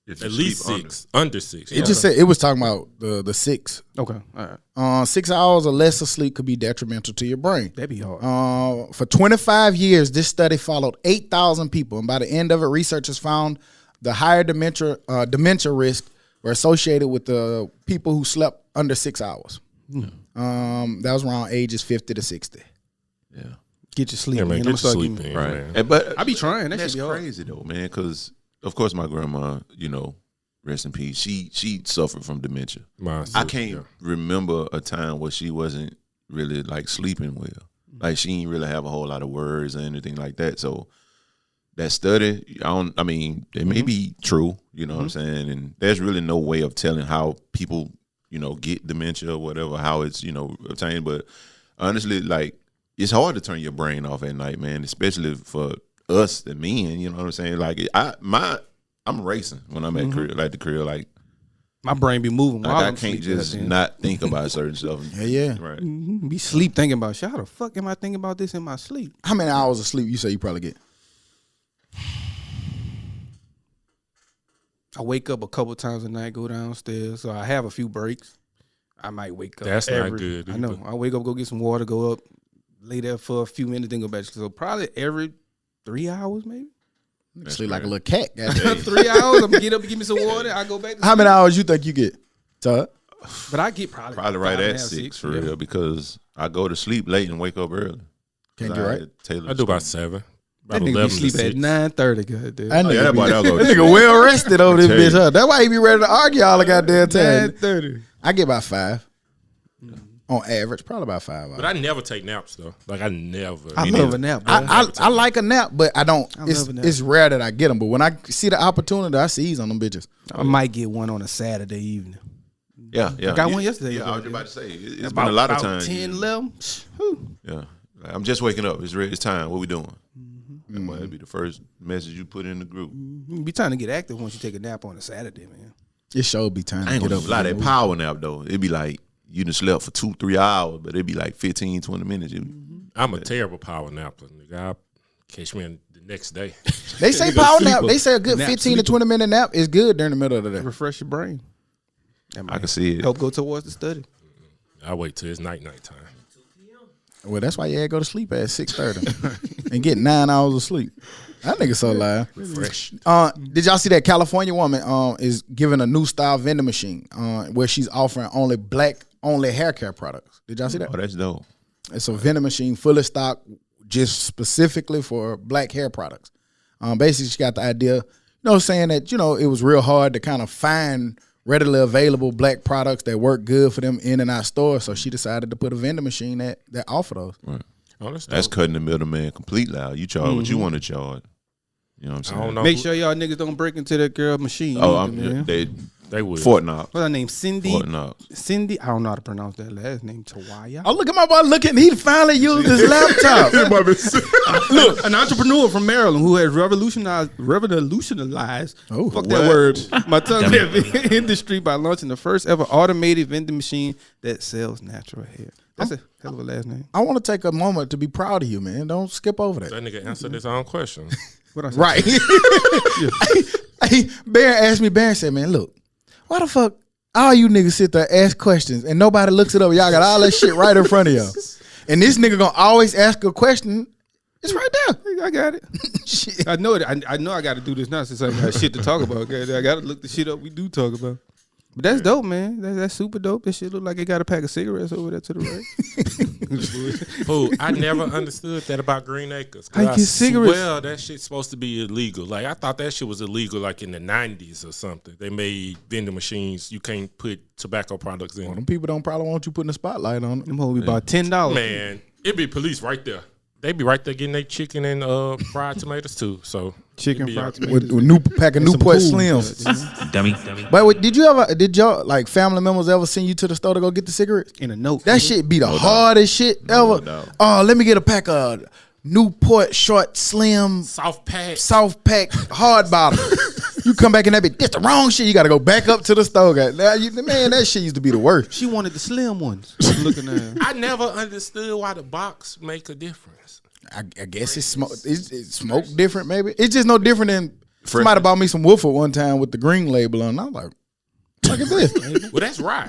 If you at least sleep 6. Under 6. it just said it was talking about the 6. Okay, all right. 6 hours or less of sleep could be detrimental to your brain. That'd be hard. For 25 years, this study followed 8,000 people, and by the end of it, researchers found the higher dementia risk were associated with the people who slept under 6 hours. That was around ages 50 to 60. Yeah. Get your sleep. Yeah, man, in. get I'ma your start sleep getting- in, Right. man. And, but I be trying. That that's should be hard. crazy though, man. Because of course my grandma, rest in peace. She suffered from dementia. My I sister, can't yeah. remember a time where she wasn't really like sleeping well. Like she didn't really have a whole lot of words or anything like that. So that study, I mean, it may be true, you know what I'm saying? And there's really no way of telling how people, get dementia or whatever, how it's, obtained. But honestly, like it's hard to turn your brain off at night, man, especially for us, the men, you know what I'm saying? Like I'm racing when I'm at crib, like the crib, like My brain be moving. like while I I'm can't sleeping, just goddamn. not think about certain stuff. Yeah. Right. Be sleep thinking about shit. How the fuck am I thinking about this in my sleep? How many hours of sleep you say you probably get? I wake up a couple times a night, go downstairs, so I have a few breaks. I might wake up. That's not good I know. either. I wake up, go get some water, go up, lay there for a few minutes, then go back. So probably every 3 hours, maybe. Sleep like a little cat. goddamn. 3 hours. I'm gonna get up and give me some water. I go back. To How many hours you think you get? Todd? But I get probably Right 5.5, at 6 for real because I go to sleep late and wake up early. Can't 'Cause get I right. had Taylor I do about school. 7. That About nigga 11 be to sleep at 6. 9:30. Goddamn. That nigga, yeah, that boy, that'll go to that nigga sleep. well rested over this Tell bitch. you. Huh? That's why he be ready to argue all the goddamn time. 9:30. I get about 5. on average, probably about 5 hours. But I never take naps though. Like I never. I love a nap, bro. I like a nap, but I don't. love a nap. It's rare that I get them. But when I see the opportunity, I seize on them bitches. I might get one on a Saturday evening. Yeah. I got one yesterday. Yeah, I was about to say it's been a lot of times. 10, 11. Yeah, I'm just waking up. It's ready. It's time. What we doing? That might be the first message you put in the group. You be trying to get active once you take a nap on a Saturday, man. It sure be time I to ain't get gonna up. lie, that power nap though. It'd be like you done slept for 2-3 hours, but it'd be like 15-20 minutes. I'm a terrible power napper, nigga. I'll catch me the next day. They say You go power sleep nap. up. They say a good Nap, 15 to sleep 20 minute nap is good during the middle of the day. Refresh your brain. That I can see it. help go towards the study. I wait till it's night time. Well, that's why you had to go to sleep at 6:30 and get 9 hours of sleep. That nigga so live. Fresh. Did y'all see that California woman is giving a new style vending machine where she's offering only hair care products? Did y'all see that? Oh, that's dope. It's a vending machine fully stocked just specifically for black hair products. Basically, she got the idea, saying that, it was real hard to kind of find readily available black products that work good for them in and out stores. So she decided to put a vending machine that offer those. Right. Oh, That's cutting the middleman completely out. You charge what you want to charge. You know what I'm saying? I don't know. Make sure y'all niggas don't break into that girl machine. Oh, man. They would. Fort Knox. What's her name? Cindy. Fort Knox. Cindy. I don't know how to pronounce that last name. Tawaya. Oh, look at my boy looking. He finally used his laptop. Look, an entrepreneur from Maryland who has revolutionized Oh, fuck that word, my tongue industry by launching the first ever automated vending machine that sells natural hair. That's a hell of a last name. I want to take a moment to be proud of you, man. Don't skip over that. That nigga answered his own question. What I say? Right. Baron asked me, Baron said, man, look, why the fuck all you niggas sit there ask questions and nobody looks it up? Y'all got all that shit right in front of y'all. And this nigga gonna always ask a question. It's right there. I got it. Shit. I know it. I know I got to do this now since I got shit to talk about. Okay? I got to look the shit up we do talk about. But that's dope, man. That's super dope. That shit look like it got a pack of cigarettes over there to the right. Fool, I never understood that about Green Acres. I get cigarettes. Well, that shit's supposed to be illegal. Like I thought that shit was illegal, like in the 90s or something. They made vending machines. You can't put tobacco products in. Well, them people don't probably want you putting a spotlight on them. Them hoes be about $10. Man, it'd be police right there. They be right there getting their chicken and fried tomatoes too. So Chicken it'd be fried out. tomatoes. With new pack of Some Newport cool Slims. Dummy. But wait, did y'all like family members ever send you to the store to go get the cigarettes? In a note. That shit be the hardest shit ever. doubt. Oh, let me get a pack of Newport Short Slim Soft pack. soft pack hard bottle. You come back in that bitch, that's the wrong shit. You got to go back up to the store. Man, that shit used to be the worst. She wanted the slim ones. Looking at her. I never understood why the box make a difference. I guess it's smoke different, maybe. It's just no different than somebody bought me some Wooford one time with the green label on. I was like, look at this. Well, that's right.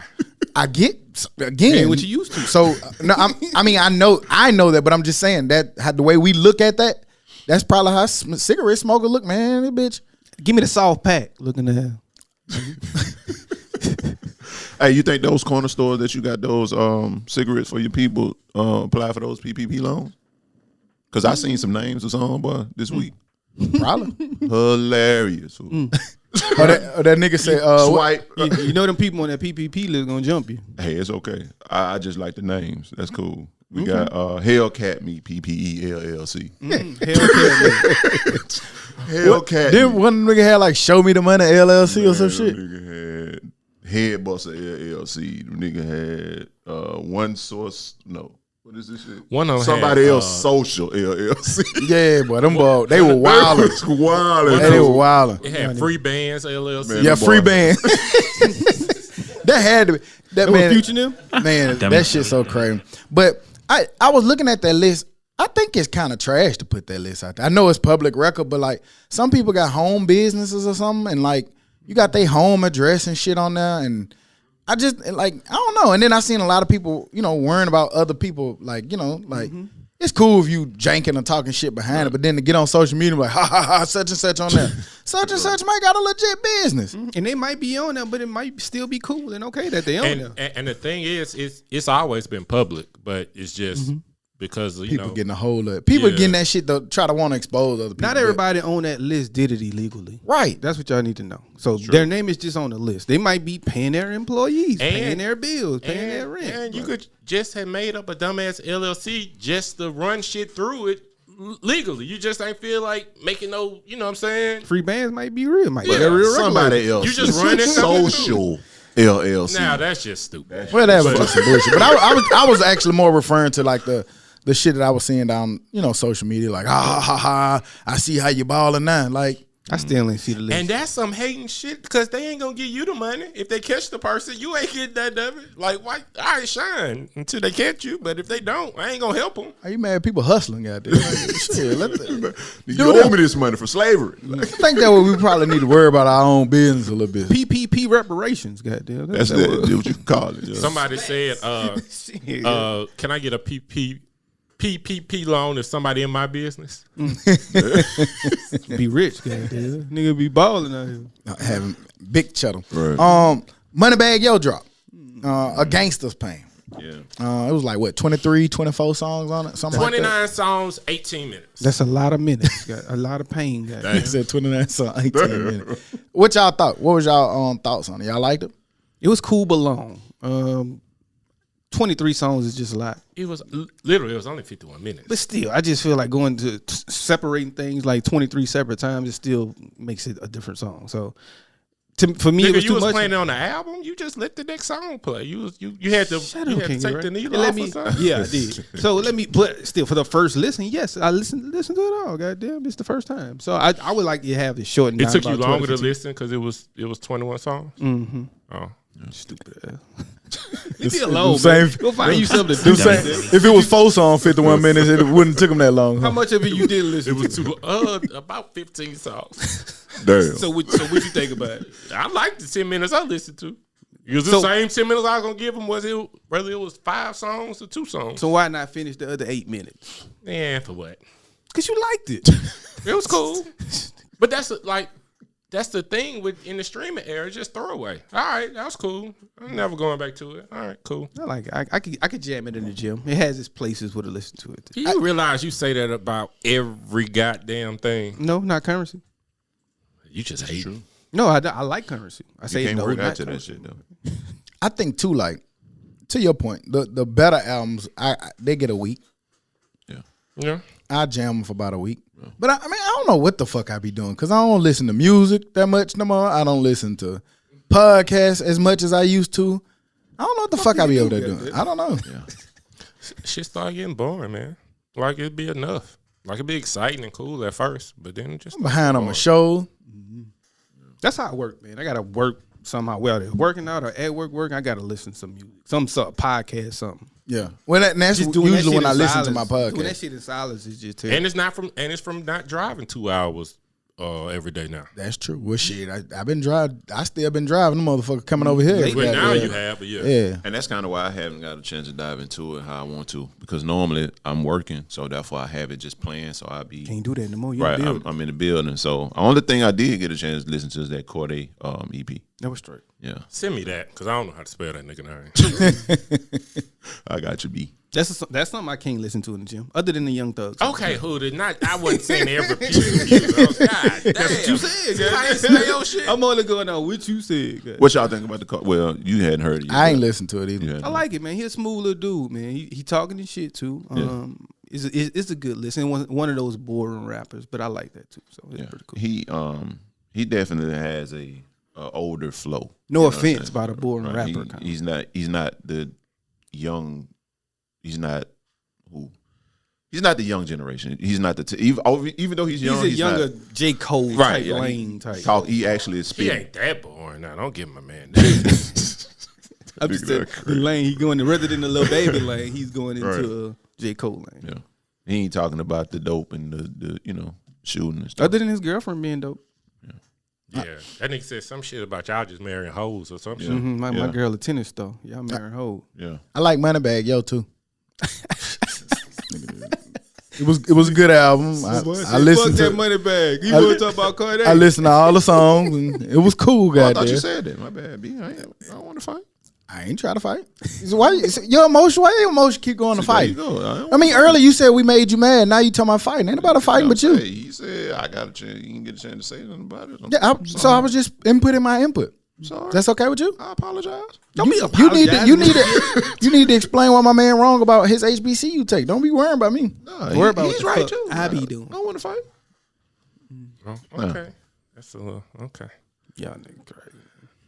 I get again Ain't what you used to. So no, I know that, but I'm just saying that the way we look at that, that's probably how cigarette smoker look, man. That bitch. Give me the soft pack. Looking at her. Hey, you think those corner stores that you got those cigarettes for your people apply for those PPP loans? Because I seen some names or something, boy, this week. Probably. Hilarious. Or that nigga say, Swipe. You know them people on that PPP list gonna jump you. Hey, it's okay. I just like the names. That's cool. We got Hellcat Meat, PPE LLC. Hellcat. Then one nigga had like Show Me the Money LLC or some shit. Nigga had Headbuster LLC. The nigga had One Source. No. What is this shit? One of them Somebody had, else Social LLC. Yeah, boy, them boy, they were wild. They were wild. It had Free Bands LLC. Man, Yeah, them free boy. band. That had to be. That They were man, future them. man, Dummy. that shit's so crazy. But I was looking at that list. I think it's kind of trash to put that list out there. I know it's public record, but like some people got home businesses or something, and like you got their home address and shit on there, and I just like I don't know. And then I seen a lot of people, worrying about other people, like it's cool if you janking and talking shit behind it, but then to get on social media like ha ha ha such and such on there, such and such might got a legit business. And they might be on there, but it might still be cool and okay that they on there. And the thing is, it's always been public, but it's just because you People know getting a hold of it. People Yeah. getting that shit to try to want to expose other people. Not everybody on that list did it illegally. Right. That's what y'all need to know. So their name is just on the list. They might be paying their employees, paying their bills, paying their rent. And you could just have made up a dumbass LLC just to run shit through it legally. You just ain't feel like making no, you know what I'm saying? Free bands might be real. Might be Yeah, a real Somebody else. You just run it social LLC. Now that's just stupid. Well, that was just some bullshit. But I was actually more referring to like the shit that I was seeing down, social media, like, I see how you balling now. Like, I still ain't see the list. And that's some hating shit because they ain't gonna give you the money. If they catch the person, you ain't getting that of it. Like, why? I ain't shine until they catch you. But if they don't, I ain't gonna help them. are you mad at people hustling out there? Like, shit, You owe me this money for slavery. I think that we probably need to worry about our own business a little bit. PPP reparations, goddamn. That's what you can call it. Yeah. Somebody said, can I get a PPP loan if somebody in my business? Be rich, goddamn. Nigga be balling out here. Having big cheddar. Right. Moneybag Yo drop. A Gangster's Pain. Yeah. It was like what, 23, 24 songs on it? Something 29 like songs, 18 minutes. That's a lot of minutes. A lot of pain, goddamn. that. He said 29 songs, 18 minutes. What y'all thought? What was y'all thoughts on it? Y'all liked it? It was cool but long. 23 songs is just a lot. It was literally, it was only 51 minutes. But still, I just feel like going to separating things like 23 separate times, it still makes it a different song. So for me, it was you too was much. playing it on the album. You just let the next song play. You had to, Shut you up, had to King take Ray. the needle And let off me, or something. yeah, I did. So let me, but still, for the first listen, yes, I listened to it all. Goddamn, it's the first time. So I would like to have it shortened. It down took you about longer 12, to listen because it was 21 songs. Mm-hmm. Oh, Stupid ass. Leave me alone, Same- man. Go find you something to Them do. same- if it was 4 songs, 51 minutes, it wouldn't took them that long. How Huh? much of it you did listen it was to? about 15 songs. Damn. So what you think about it? I liked the 10 minutes I listened to. It was the So- same 10 minutes I was gonna give them. Whether it was 5 songs or 2 songs? So why not finish the other 8 minutes? Yeah, for what? Because you liked it. It was cool, but that's the thing with in the streaming era, just throwaway. All right, that was cool. I'm never going back to it. All right, cool. I like it. I could jam it in the gym. It has its places where to listen to it. You realize you say that about every goddamn thing. No, not Currency. You just hate it. No, I like Currency. I say Can't no, work not out to that Currency. shit though. I think too, like, to your point, the better albums, they get a week. Yeah. I jam them for about a week. But I mean, I don't know what the fuck I be doing because I don't listen to music that much no more. I don't listen to podcasts as much as I used to. I don't know what the fuck I be over there doing. I don't know. Shit start getting boring, man. Like it'd be enough. Like it'd be exciting and cool at first, but then it just Behind on my show. That's how I work, man. I gotta work somehow. Whether it's working out or at work, I gotta listen to some music, some podcast, something. Yeah. Well, that's Just doing that usually shit when I in listen to silence. my Doing that podcast. shit in silence is just and it's from not driving 2 hours every day now. That's true. Well, shit, I've been driving. I still been driving. The motherfucker coming over here. But now Goddamn. you have, but Yeah. And that's kind of why I haven't got a chance to dive into it how I want to, because normally I'm working, so therefore I have it just playing. So I be can't do that no more. You right. build. I'm in the building, so the only thing I did get a chance to listen to is that Corday EP. That was straight. Yeah, Send me that because I don't know how to spell that nigga name. I got you, B. That's something I can't listen to in the gym, other than the Young Thugs. Okay, who did not? I wasn't saying every piece of music. God damn. That's what you said, See how guys. they say your shit? I'm only going on what you said. Guys. What y'all think about the car? Well, you hadn't heard it yet. I ain't listened to it either. You hadn't I like it, man. He's a smooth little dude, man. He talking his shit too. It's a good listen. One of those boring rappers, but I like that too. So it's pretty cool. He definitely has a older flow. No You know what I'm offense saying? by the boring Right. rapper. He's not the young. He's not who. He's not the young generation. He's not the even though he's young. He's a younger not, J. Cole right. type, Yeah, Lane type. he actually is He spitting. ain't that boring now. Don't give my man that. I'm just saying the lane he going to, rather than the Lil Baby lane, he's going into Right. a J. Cole lane. Yeah, he ain't talking about the dope and the shooting and stuff. Other than his girlfriend being dope. Yeah, that nigga said some shit about y'all just marrying hoes or some shit. Mm-hmm. My Yeah. girl a tennis though. Y'all marrying hoe. Yeah, I like Moneybag Yo too. It was a good album. I listened to money bag. You I- want to talk about Cardi? I listened to all the songs and it was cool. I thought you Goddamn. said that. My bad, B. I don't want to fight. I ain't trying to fight. So why your emotion? Why your emotion keep going to There fight? you go. I mean, earlier you said we made you mad. Now you talking about fighting. Ain't about a fighting but you. He said, I got a chance. You can get a chance to say something about it. Yeah, so I was just inputting my input. Sorry. That's okay with you? I apologize. You need to explain why my man wrong about his HBCU take. Don't be worrying about me. No, Worry about he's what the right fuck too. I be doing. I don't want to fight. Oh, okay. That's a little okay. Y'all niggas crazy.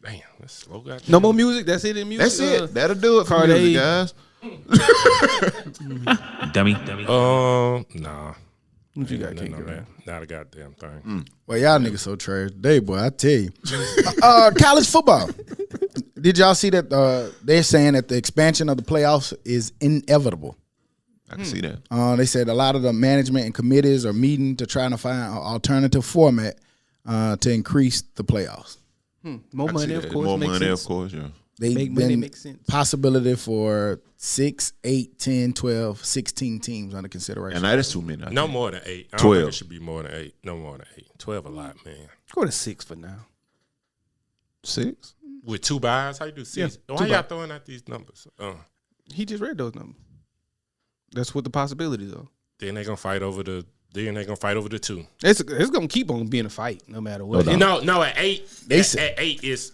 Damn, let's slow down. No more music. That's it in music. That's it. That'll do it for Cardi. music, guys. Dummy. Nah. What you got, No, King? not a goddamn thing. Well, y'all niggas so trash today, boy. I tell you. College football. Did y'all see that they're saying that the expansion of the playoffs is inevitable? I can see that. They said a lot of the management and committees are meeting to try to find an alternative format to increase the playoffs. More I can see money, of that. course. More makes money, sense. of course, yeah. They Make money been makes sense. possibility for 6, 8, 10, 12, 16 teams under consideration. And that is too many. I No think. more than 8. I don't 12. think it should be more than 8. No more than 8. 12 a lot, man. Go to 6 for now. 6? With 2 buys, how you do 6? Yeah, Why 2 y'all buys. throwing out these numbers? He just read those numbers. That's what the possibilities are. Then they gonna fight over the. Then they gonna fight over the 2. It's gonna keep on being a fight no matter what. No, at 8. They At said- 8 is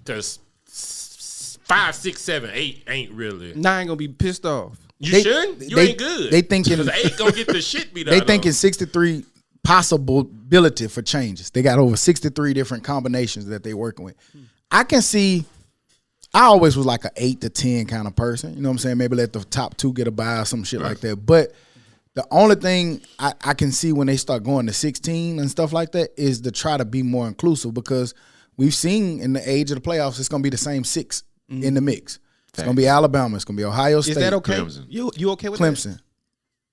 because 5, 6, 7, 8 ain't really. Now I ain't gonna be pissed off. You shouldn't. You ain't good. They thinking 'Cause 8 gonna get the shit beat out. they of thinking them. 63 possibility for changes. They got over 63 different combinations that they working with. I can see. I always was like an 8 to 10 kind of person. You know what I'm saying? Maybe let the top 2 get a bye or some shit like that. But the only thing I can see when they start going to 16 and stuff like that is to try to be more inclusive, because we've seen in the age of the playoffs, it's going to be the same 6 in the mix. It's going to be Alabama. It's going to be Ohio State. Is that okay? Clemson. You okay with that? Clemson.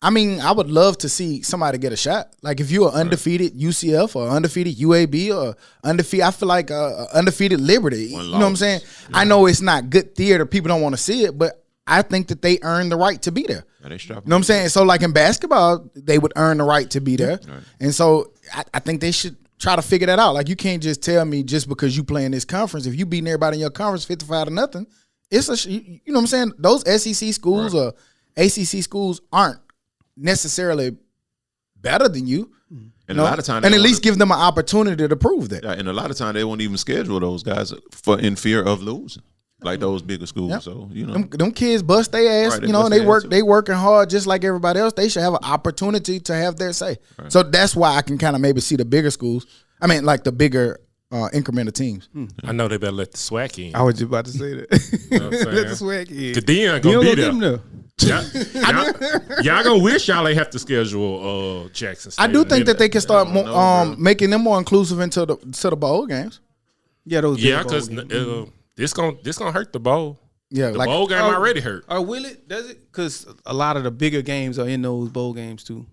I mean, I would love to see somebody get a shot. Like if you're undefeated UCF or undefeated UAB or undefeated, I feel like undefeated Liberty. You know what I'm saying? I know it's not good theater. People don't want to see it, but I think that they earn the right to be there. Are they strapping? You know what I'm saying? So like in basketball, they would earn the right to be there. Right. And so I think they should try to figure that out. Like you can't just tell me just because you play in this conference, if you beating everybody in your conference 55-0, it's you know what I'm saying? Those SEC schools or ACC schools aren't necessarily better than you. And No? a lot of times, and at least give them an opportunity to prove that. and a lot of times they won't even schedule those guys in fear of losing, like those bigger schools. Yep. So you know, Them kids bust their ass, Right, they you know, bust and their ass too. they working hard just like everybody else. They should have an opportunity to have their say. So that's why I can kind of maybe see the bigger schools. I mean, like the bigger increment of teams. I know they better let the SWAC in. I was just about to say that. You know what I'm saying? Let the swag in. Cause Dion You gonna don't be go there. get him there. Y'all gonna wish y'all ain't have to schedule Jackson State. I do think that they can start I don't know, bro. making them more inclusive into the bowl games. Yeah, those. Yeah, big bowl because games. this gonna hurt the bowl. Yeah, The like bowl game already hurt. Or will it? Does it? Because a lot of the bigger games are in those bowl games too.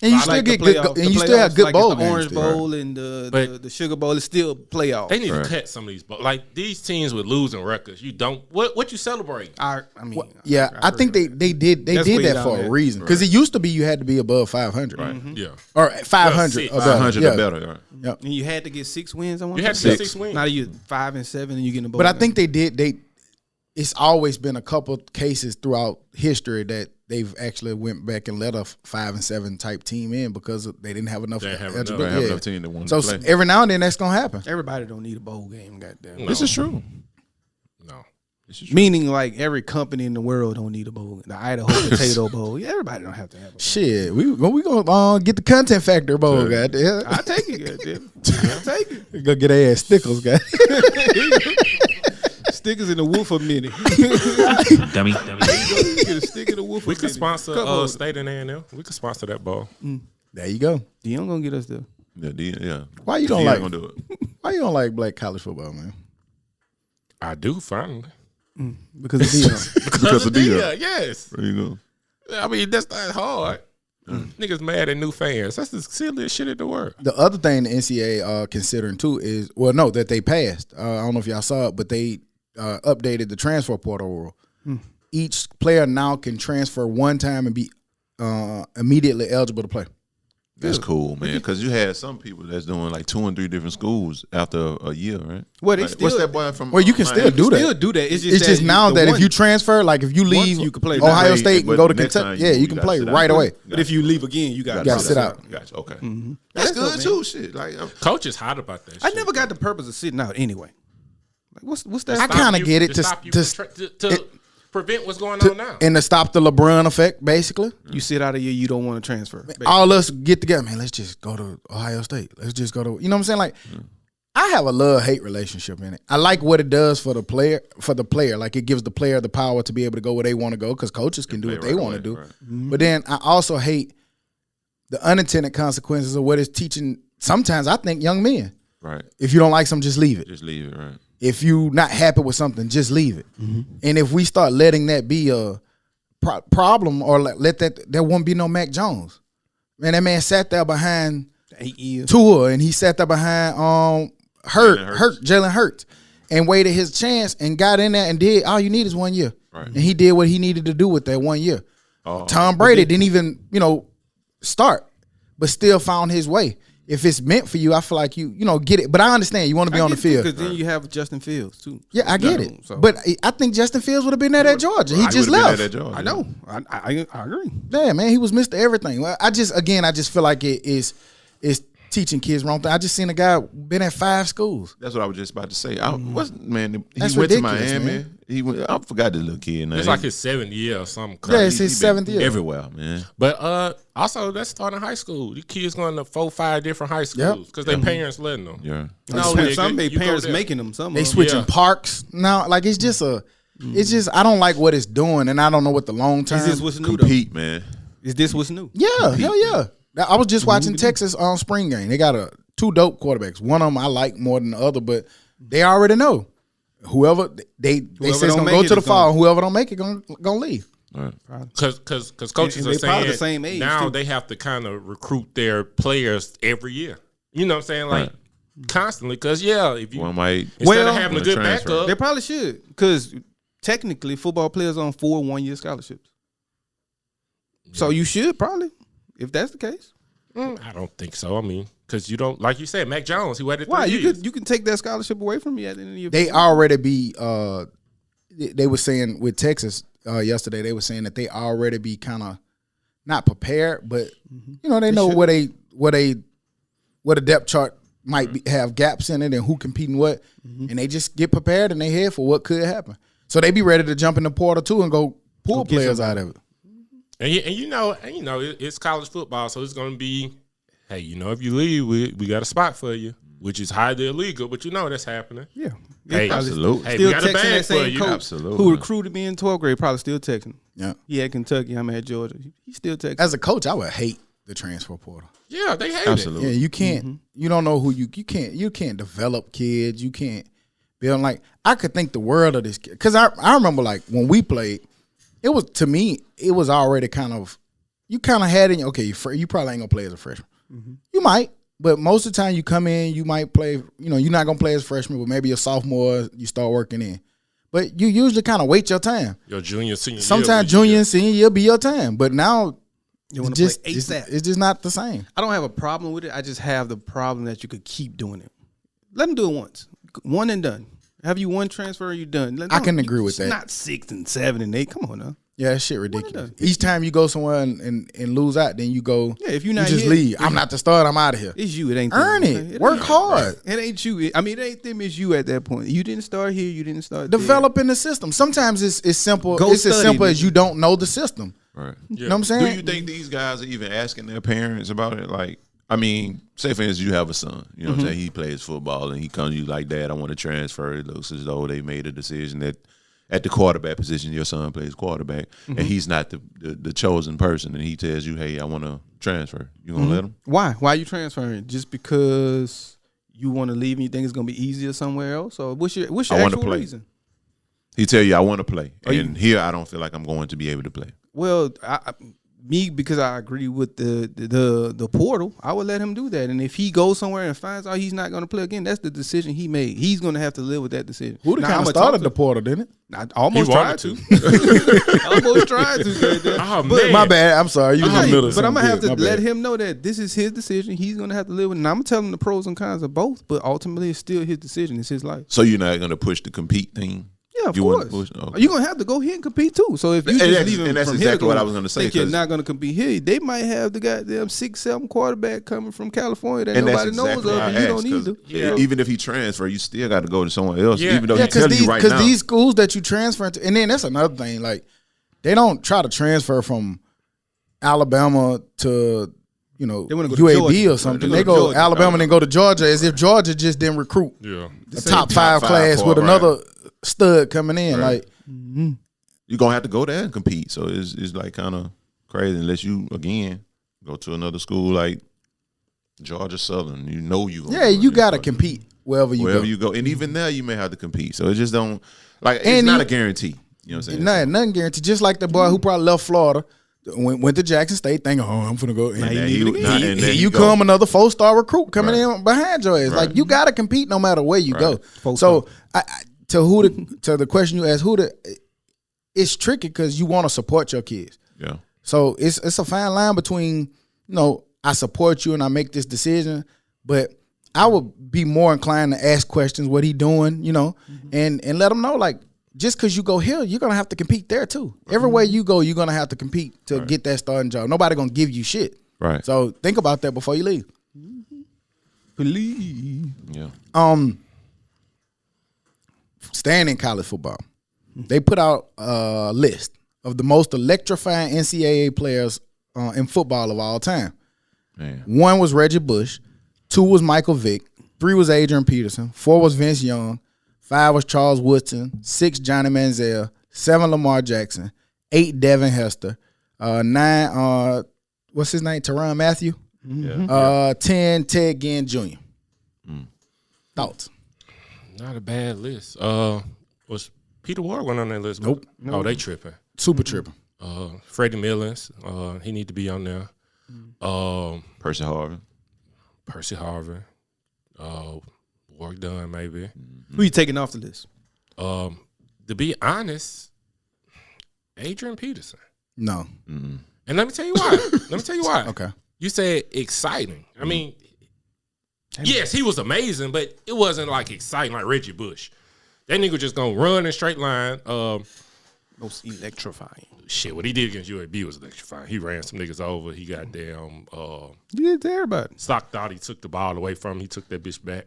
and you I still like get the good, playoff- and the you still have playoffs, good like bowl the games. Orange still. Bowl and the Sugar Bowl is still playoff. They need to cut some of these bowls. Like these teams with losing records. You don't what you celebrate? I mean, Yeah, I think they did That's did way that down for there. a reason, because it used to be you had to be above 500 Yeah. or 500 six. or better. 500 Yeah. or better. Right? and you had to get 6 wins. I want You had to get 6 wins. Now you 5 and 7, and you get a bowl. But I game. think they it's always been a couple cases throughout history that they've actually went back and let a 5 and 7 type team in because they didn't have enough. They have enough. eligibility. They have Yeah. enough team that want So to play. every now and then that's gonna happen. everybody don't need a bowl game. Goddamn. This is true. No. Meaning, like every company in the world don't need a bowl. The Idaho Potato Bowl. Yeah, everybody don't have to have a bowl. Shit, we gonna get the content factor bowl, goddamn. I take it, goddamn. I take it. Go get their ass stickles, guy. Stickers in the Wolfer Mini. Dummy. Get a stick in the Wolfer We could Mini. sponsor Come on. State and A&M. We could sponsor that bowl. There you go. Dion gonna get us there. Yeah. Why you don't He like? ain't gonna do it. Why you don't like black college football, man? I do finally. Because of Dion. Because of Dion. Yes. There you go. I mean that's not hard. Niggas mad at new fans. That's the silliest shit in the world. The other thing the NCAA considering too is, well, no, that they passed. I don't know if y'all saw it, but they updated the transfer portal rule. Each player now can transfer one time and be immediately eligible to play. That's cool, man. Because you had some people that's doing like 2 and 3 different schools after a year, right? Well, they Like, still what's that boy from? Well, you can still Miami? do that. still do that. It's just now the that one- if you transfer, like if you leave you can play Ohio now. State But and go to next Kentucky, time yeah, you you can gotta play sit out. right away. But if you leave again, you got gotta sit out. Gotcha. Okay. Mm-hmm. That's That's good dope, too. Shit. Like, Coach is hot about that. I shit, never got bro. the purpose of sitting out anyway. Like, what's that? I stop? kinda You- get it to stop you to- to prevent what's going on now. And to stop the LeBron effect, basically. You sit out a year, you don't want to transfer. All us get together, man. Let's just go to Ohio State. Let's just go to, you know what I'm saying? Like, I have a love-hate relationship in it. I like what it does for the player. Like, it gives the player the power to be able to go where they want to go because coaches can do what play they right want to away, do. right. But then I also hate the unintended consequences of what it's teaching. Sometimes I think young men. right. If you don't like something, just leave it. Just leave it, right? If you not happy with something, just leave it. And if we start letting that be a problem, or let that, there won't be no Mac Jones. Man, that man sat there behind 8 years. Tua, and he sat there behind Jalen Hurts, and waited his chance and got in there and did. All you need is 1 year, Right. and he did what he needed to do with that 1 year. Oh, Tom Brady didn't even start, but still found his way. If it's meant for you, I feel like you get it. But I understand you want to be on the field. Because then you have Justin Fields too. Yeah, I get it. So- But I think Justin Fields would have been there at Georgia. He I just would've been left. at that job, I yeah. know. I agree. Yeah, man, he was Mr. Everything. Well, I just feel like it is teaching kids wrong thing. I just seen a guy been at 5 schools. That's what I was just about to say. He That's went to ridiculous, Miami. man. He went. I forgot this little kid name. It's like his 7th year or something. Yeah, Crazy. it's his He been 7th year. everywhere, man. But also, that's starting high school. These kids going to 4, 5 different high schools because their parents letting them. Yeah. No, some nigga, you go parents there. making them. Some They of them. switching Yeah. parks now. Like it's just I don't like what it's doing, and I don't know what the long term. Is this what's new? Compete, man. Is this what's new? Yeah, hell yeah. I was just watching Texas on spring game. They got 2 dope quarterbacks. One of them I like more than the other, but they already know whoever they say it's don't gonna make go it to the is fall. Whoever don't make it gonna leave. Because coaches And are they probably saying the same age, now too. they have to kind of recruit their players every year. You know what I'm saying? Like constantly. Because if you One might. instead of having a wanna good transfer. backup, They probably should, because technically football players on 4 1-year scholarships. So you should probably, if that's the case. I don't think so. I mean, because you don't, like you said, Mac Jones, he waited 3 Why years. you can take that scholarship away from you at the end of your They already be. They were saying with Texas yesterday. They were saying that they already be kind of not prepared, but they know where the depth chart might have gaps in it and who competing what, and they just get prepared and they head for what could happen. So they be ready to jump in the portal too and go pull players out of it. And it's college football, so it's going to be, hey, if you leave, we got a spot for you, which is highly illegal, but that's happening. Yeah. Hey, Absolutely. Hey, Still we got a texting bag that for same you. coach Absolutely. who recruited me in 12th grade, probably still texting. Yeah. He at Kentucky, I'm at Georgia. He still texting. As a coach, I would hate the transfer portal. Yeah, they hate Absolutely. Yeah, you can't. You don't know who you can't develop kids. You can't build. Like I could think the world of this kid because I remember like when we played, it was to me it was already kind of you kind of had in you probably ain't gonna play as a freshman. You might, but most of the time you come in, you might play. You're not gonna play as a freshman, but maybe a sophomore you start working in. But you usually kind of wait your time. Your junior, senior year. Sometimes junior and senior year be your time, but now You want it's to play just ASAP. it's just not the same. I don't have a problem with it. I just have the problem that you could keep doing it. Let them do it once. One and done. Have you one transfer, you done. I can agree with that. Not 6 and 7 and 8. Come on now. Yeah, that shit ridiculous. done. Each time you go somewhere and lose out, then you go. Yeah, if you're you not just here, leave. I'm not the start. I'm out of here. It's you. It ain't Earn them. it. Work ain't- hard. It ain't you. I mean, it ain't them. It's you at that point. You didn't start here. You didn't start Develop in the system. Sometimes it's simple. Go it's as study, simple as nigga. you don't know the system. Right. You know what I'm Do saying? you think these guys are even asking their parents about it? Like, I mean, say for instance, you have a son. You know what I'm saying? He plays football and he comes to you like, Dad, I want to transfer. It looks as though they made a decision that at the quarterback position, your son plays quarterback, and he's not the chosen person, and he tells you, hey, I want to transfer. You gonna let him? Why? Why are you transferring? Just because you want to leave and you think it's gonna be easier somewhere else? Or what's your I wanna actual play. reason? He tell you, I want to play, and here I don't feel like I'm going to be able to play. Well, me, because I agree with the portal, I would let him do that. And if he goes somewhere and finds out he's not going to play again, that's the decision he made. He's going to have to live with that decision. Who Now, kind I'ma of talk started to- the portal, didn't it? I almost He tried wanted to. Almost tried to. goddamn. Oh, But- man. My bad. I'm sorry. You was in the middle of but I'm something gonna have to good. My let bad. him know that this is his decision. He's gonna have to live with it. And I'm gonna tell him the pros and cons of both, but ultimately it's still his decision. It's his life. So you're not gonna push the compete thing? Yeah, of You course. wouldn't push- okay. You're gonna have to go here and compete too. So if you And just that's- leave him and that's from here exactly what to I was gonna say, think you're 'cause- not gonna compete here, they might have the goddamn 6-7 quarterback coming from California that And that's nobody knows exactly of, why I and you don't asked, need 'cause to. Yeah. even if he transfer, you still got to go to someone else. Yeah. Even though Yeah, he's telling you right now. these schools that you transfer to, and then that's another thing. Like, they don't try to transfer from Alabama to They wanna go to UAB Georgia. or something. They They go to go Georgia. Alabama and then go to Georgia, as if Georgia just didn't recruit Yeah. a top five top class five with part, another stud coming in. Right. Like, you're gonna have to go there and compete. So it's like kind of crazy unless you again go to another school like Georgia Southern. You know you. Gonna yeah, go you against gotta fucking- compete wherever you wherever go. you go, and even there you may have to compete. So it just don't like it's And not you- a guarantee. You know what I'm saying? Nothing guaranteed. Just like the boy who probably left Florida, went to Jackson State, thinking, "Oh, I'm finna go." And And here there you go. come, another 4-star recruit coming Right. in behind your ass. Right. Like, you gotta compete no matter where you go. Four So to the question you asked, it's tricky because you want to support your kids. Yeah. So it's a fine line between, I support you and I make this decision, but I would be more inclined to ask questions, what he doing, and let him know, like, just because you go here, you're gonna have to compete there too. Everywhere you go, you're gonna have to compete to get that starting job. Nobody gonna give you shit. Right. So think about that before you leave. Believe. Yeah. Staying in college football, they put out a list of the most electrifying NCAA players in football of all time. Man. 1 was Reggie Bush, 2 was Michael Vick, 3 was Adrian Peterson, 4 was Vince Young, 5 was Charles Woodson, 6 Johnny Manziel, 7 Lamar Jackson, 8 Devin Hester, 9 what's his name, Tyrann Mathieu, Yeah. 10 Ted Ginn Jr. Thoughts? Not a bad list. Was Peter Ward went on that list? Nope. Oh, they tripping. Super tripping. Freddie Millens, he need to be on there. Percy Harvin. Percy Harvin, work done maybe. Who you taking off the list? To be honest, Adrian Peterson. No. And let me tell you why. Okay. You said exciting. I mean, yes, he was amazing, but it wasn't like exciting like Reggie Bush. That nigga just gonna run in straight line. Most electrifying. Shit, what he did against UAB was electrifying. He ran some niggas over. He got damn. You did to everybody. Stock thought he took the ball away from him. He took that bitch back.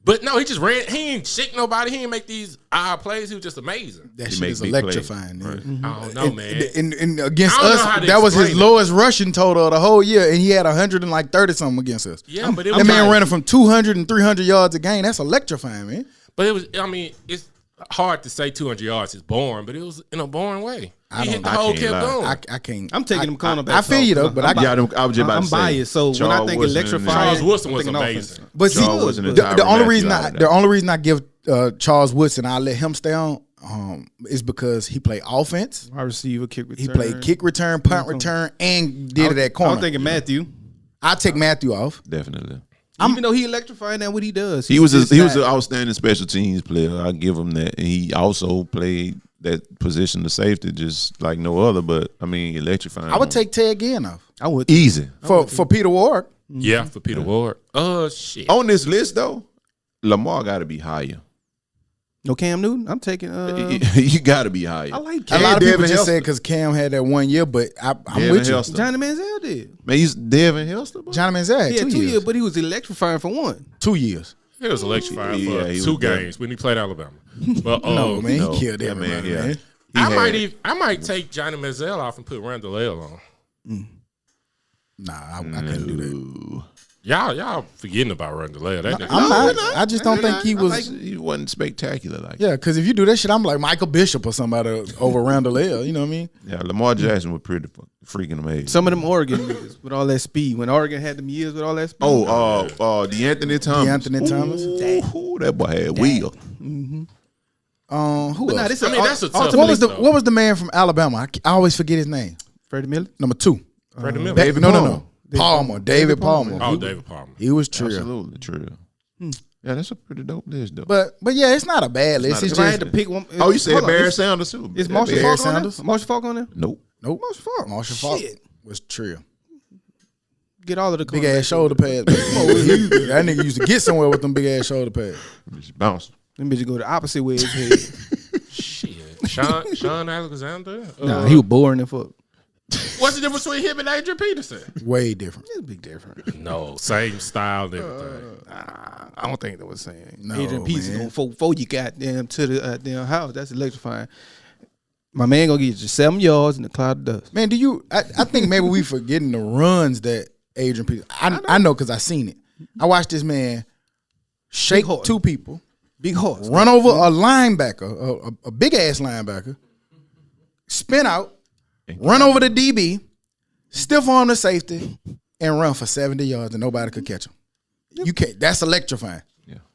But no, he just ran. He ain't shake nobody. He ain't make these odd plays. He was just amazing. That He shit make is big electrifying. plays. nigga. I don't know, man. And against I don't know us, how to that was his explain it. lowest rushing total of the whole year, and he had 130 something against us. Yeah, but it that was man like- running from 200 and 300 yards a game. That's electrifying, man. But it was. I mean, it's hard to say 200 yards is boring, but it was in a boring way. He hit the I whole can't kept lie. going. I can't. I'm taking them cornerbacks. I feel you though, off, but I'm I Yeah, I was just about I'm to say. biased. So when I Charles think Woodson and- electrifying, Charles Woodson I'm was thinking amazing. offense. But see, Charles Woodson and the Tyrann only Mathieu reason out I of the that. only reason I give Charles Woodson, I let him stay on, is because he played offense. Wide receiver, kick return. He played kick return, punt return, and did it at I corner. was thinking Matthew. I take Matthew off. Definitely. Even though he electrifying at what he does, He was just an not- outstanding special teams player. I give him that. And he also played that position of safety just like no other. But I mean, electrifying. I would take Ted Ginn off I would. easy for Peter Ward. Yeah, for Peter Ward. Shit. on this list though. Lamar got to be higher. No Cam Newton. I'm taking. You got to be higher. I like A Cam. lot of people Devin just Hester. said because Cam had that 1 year, but I'm Devin with you. Hester. Johnny Manziel did. Man, he's Devin Hester. Bro. Johnny Manziel had He had 2 2 years. years, but he was electrifying for 1. 2 years. He was electrifying Yeah, for he 2 was good. games when he played Alabama. But No, man, no. he killed Yeah, everybody, man, man. yeah. I might take Johnny Manziel off and put Randall L on. Nah, I couldn't do that. Y'all forgetting about Randall L. That nigga. I'm not. I just don't think he was. He wasn't spectacular like. Yeah, because if you do that shit, I'm like Michael Bishop or somebody over Randall L. You know what I mean? Yeah, Lamar Jackson was pretty freaking amazing. Some of them Oregon niggas with all that speed. When Oregon had them years with all that speed. DeAnthony Thomas. DeAnthony Thomas. Ooh, that boy had wheel. Who But nah, else? this I mean, that's a tough What was list, though. what was the man from Alabama? I always forget his name. Freddie Miller. Number 2. Freddie Miller. David no, Palmer. Palmer. David Palmer. Oh, David Palmer. He was trill. Absolutely true. Yeah, that's a pretty dope list, though. But yeah, it's not a bad list. It's If I just had to pick one, Oh, you said hold on, Barry is- Sanders too. Is Yeah, Marshall Barry Falk on Sanders? there? Marshall Falk on there? Nope. nope. Marshall Falk. Marshall Falk Shit. was trill. Get all of the Big ass shoulder pads. That nigga used to get somewhere with them big ass shoulder pads. Just bounce. Them bitches go the opposite way as his head. Shit. Sean Alexander? Nah, he was boring and fuck. What's the difference between him and Adrian Peterson? Way different. It's a big difference. No, same style and everything. I don't think that was saying. No, Adrian Peterson man. before you got them to the damn house. That's electrifying. My man gonna get you 7 yards in the cloud of dust. Man, do you? I think maybe we forgetting the runs that Adrian Peterson. I know because I seen it. I watched this man shake Big horse. 2 people, Big horse. run over a linebacker, a big ass linebacker, spin out, run over the DB, stiff arm the safety, and run for 70 yards, and nobody could catch him. You can't. That's electrifying.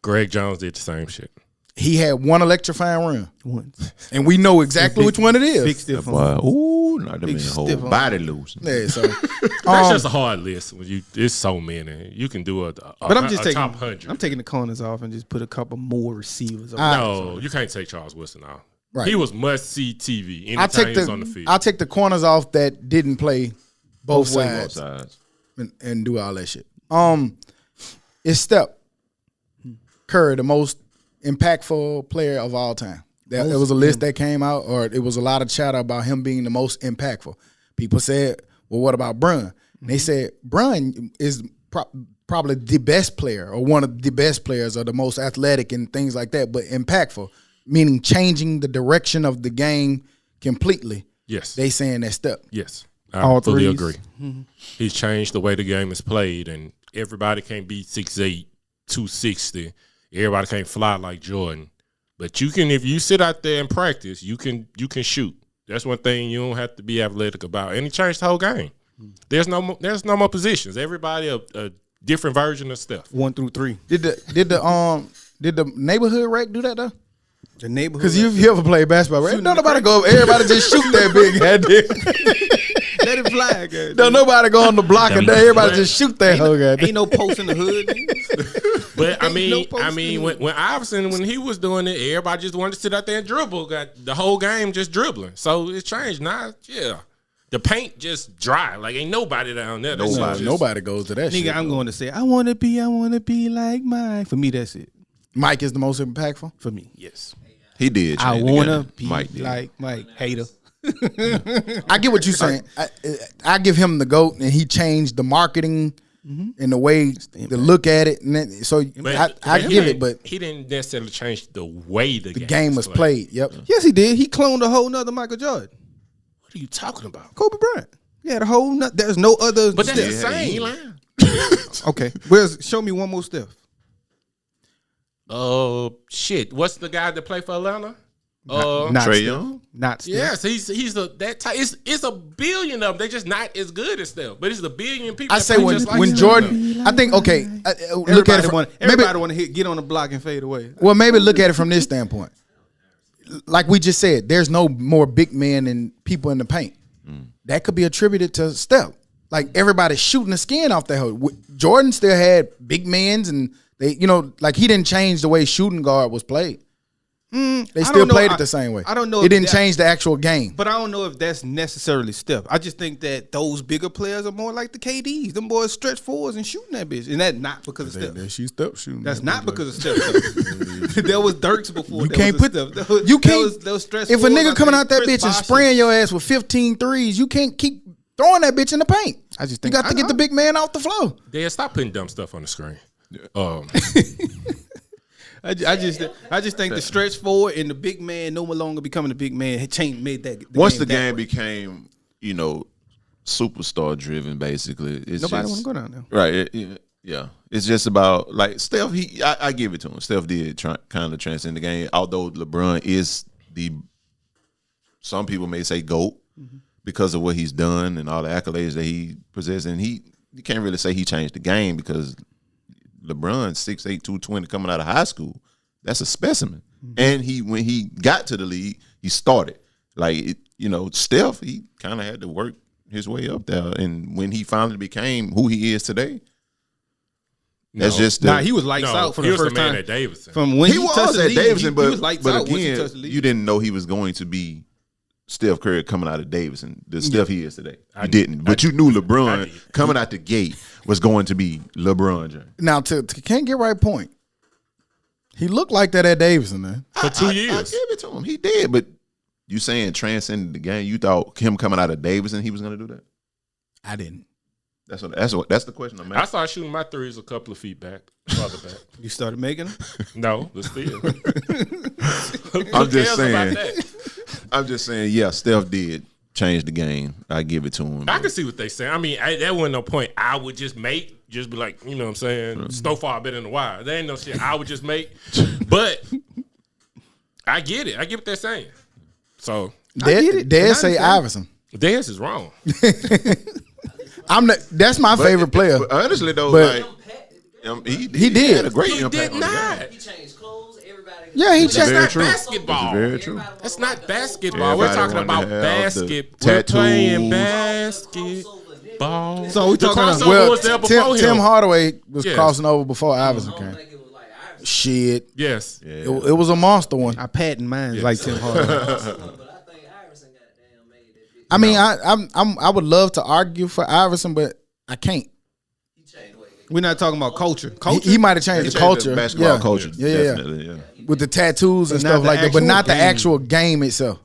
Greg Jones did the same shit. He had one electrifying run, Once. and we know exactly which one it is. Big stiff arm. Wow. Ooh, not the Big man whole stiff arm. body loose. Yeah, so That's just a hard list. When you, it's so many. You can do But I'm just a taking. top 100. I'm taking the corners off and just put a couple more receivers. No, you can't take Charles Wilson out. Right. He was must see TV I'll anytime take he was on the field. I'll take the corners off that didn't play both Both sides sides. and do all that shit. It's Step Curry, the most impactful player of all time. There was a list that came out, or it was a lot of chatter about him being the most impactful. People said, "Well, what about Brun?" And they said Brun is probably the best player, or one of the best players, or the most athletic and things like that. But impactful, meaning changing the direction of the game completely. yes. They saying that Step. Yes. I All fully threes. agree. He's changed the way the game is played, and everybody can't be 6'8", 260. Everybody can't fly like Jordan. But you can, if you sit out there and practice, you can shoot. That's one thing you don't have to be athletic about. And he changed the whole game. There's no more positions. Everybody a different version of stuff. 1 through 3. Did the neighborhood rec do that though? The neighborhood. Because you ever play basketball, right? Don't nobody go. Everybody just shoot that big goddamn. let it fly. Guys. Don't nobody go on the block and everybody just shoot that whole goddamn. Ain't no post in the hood. nigga. But Ain't no posting. when Iverson, when he was doing it, everybody just wanted to sit out there and dribble. Got the whole game just dribbling. So it changed. Now, yeah, the paint just dry. Like ain't nobody down there. That's just- Nobody goes to that shit. Nigga, I'm going to say, I want to be like mine. For me, that's it. Mike is the most impactful. For me, yes. He did. I change the want to game. be Mike did. like Mike. Hater. I get what you're saying. I give him the GOAT, and he changed the marketing and the way to look at it. And then, so I he give didn't- it, but he didn't necessarily change the way the game was played. Yep. Yes, he did. He cloned a whole nother Michael Jordan. What are you talking about? Kobe Bryant. Yeah, the whole. There's no other. But that's the step. same. he lying. Okay. Show me one more step. Shit. What's the guy that played for Atlanta? Not Trae Steph. Young? Not Steph. Yes, he's that type. It's a billion of them. They're just not as good as them. But it's the billion people. I that say play when just like when them. Jordan, I think look at it. From, Everybody want to get on the block and fade away. Well, maybe look at it from this standpoint. Like we just said, there's no more big men and people in the paint. That could be attributed to Steph. Like everybody's shooting the skin off that hoe. Jordan still had big men's, and they, like he didn't change the way shooting guard was played. They still don't know. played it the same way. I don't know It if didn't that- change the actual game. But I don't know if that's necessarily Steph. I just think that those bigger players are more like the KDs. Them boys stretch forwards and shooting that bitch. And that's not because of Steph. She Steph shooting. That's not because of Steph. There was Dirks before. You there can't was put Steph. There was- you there can't. was- there was stretch If a forwards, nigga I coming think out that Chris bitch and Bosh. spraying your ass with 15 threes, you can't keep throwing that bitch in the paint. I just You think got to get the big man off the floor. Yeah, stop putting dumb stuff on the screen. I just think the stretch forward and the big man no longer becoming the big man made that. Once the that game way. became, superstar driven, basically, it's Nobody want just, to go down there. right. Yeah, it's just about like Steph. I give it to him. Steph did kind of transcend the game, although LeBron is some people may say GOAT because of what he's done and all the accolades that he possesses. And you can't really say he changed the game because LeBron 6'8", 220 coming out of high school, that's a specimen. And when he got to the league, he started. Like Steph, he kind of had to work his way up there. And when he finally became who he is today, that's just Nah, he was lights No, out for he the was first the man time. at Davidson. From when he was touched the at league, Davidson, he was lights but out once he again, touched the league. you didn't know he was going to be Steph Curry coming out of Davidson, the Steph he is today. You didn't, but you knew LeBron coming out the gate was going to be LeBron James. Now to Can't Get Right point. He looked like that at Davidson, man. For 2 I years. give it to him. He did, but you saying transcended the game? You thought him coming out of Davidson, he was going to do that? I didn't. That's the question I'm I asking. started shooting my threes a couple of feet back, farther back. You started making them. No, but still. I'm just saying. I'm just saying. Yeah, Steph did change the game. I give it to him. I can see what they saying. I mean, that wasn't no point I would just be like, you know what I'm saying? Snowfall better than the wire. There ain't no shit I would just make. But I get it. I get what they're saying. So Dad say Iverson. Dez is wrong. That's my favorite player. But honestly, though, But- he did. had a great He impact did on the game. not. He changed clothes. Everybody. Yeah, he That's just very not true. basketball. Very true. That's not basketball. We're Everybody talking wanted about to have the basketball. We're playing tattoos. basketball. So we The talking about- crossover well, was there before Tim him. Hardaway was Yes. crossing over before Iverson I came. don't think it was like Iverson, Shit, Yes. it was a monster one. I patent mine like Tim Hardaway. but I think Iverson goddamn made that bitch. I mean, I would love to argue for Iverson, but I can't. He changed the way they We're not talking about culture. Culture. He might have He changed changed the culture, basketball yeah. culture. Yeah. Definitely, yeah. with the tattoos and But not stuff the like that, but actual not the game. actual game itself.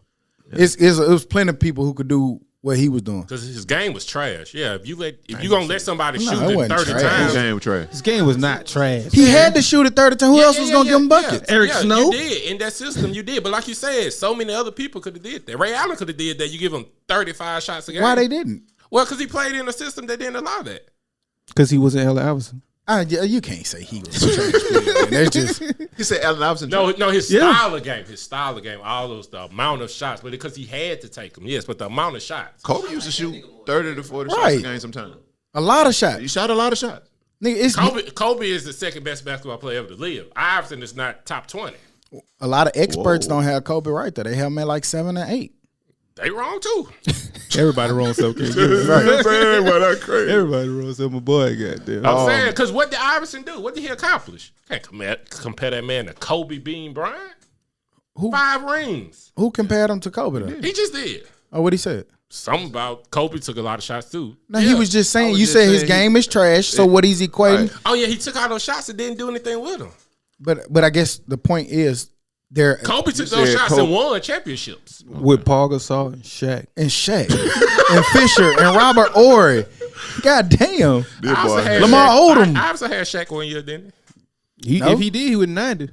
It was plenty of people who could do what he was doing. Because his game was trash. Yeah, if you gonna let somebody No, shoot it it wasn't 30 trash. His times. game was trash. This game was not trash. He had to shoot it 30 times. Who else was gonna give him buckets? Eric Snow? You did in that system. You did, but like you said, so many other people could have did that. Ray Allen could have did that. You give him 35 shots a game. Why they didn't? Well, because he played in a system that didn't allow that. Because he wasn't Allen Iverson. You can't say he was a trash player, man. That's just He said Allen Iverson. No, his Yeah. style of game, all those the amount of shots, but because he had to take them, yes, but the amount of shots. Kobe used to shoot 30 to 40 shots Right. a game sometimes. a lot of shots. He shot a lot of shots. Nigga, it's Kobe is the second best basketball player ever to live. Iverson is not top 20. a lot of experts Whoa. don't have Kobe right there. They have him at like 7 and 8. They wrong too. Everybody wrong something. Everybody wrong something. My boy, goddamn. I'm saying, because what did Iverson do? What did he accomplish? Can't compare that man to Kobe Bean Bryant. Who? 5 rings. Who compared him to Kobe though? He just did. Oh, what he said? Something about Kobe took a lot of shots too. No, he was just saying. was You just said his saying game is trash. So what he's equating? Right. Oh yeah, he took all those shots and didn't do anything with them. But I guess the point is there Kobe took those said shots Kobe- and won championships. With Paul Gasol and Shaq. and Shaq and Fisher and Robert Ory. God damn. Iverson had Lamar Shaq. Odom. Iverson had Shaq 1 year, didn't he? No? If he did, he would 90.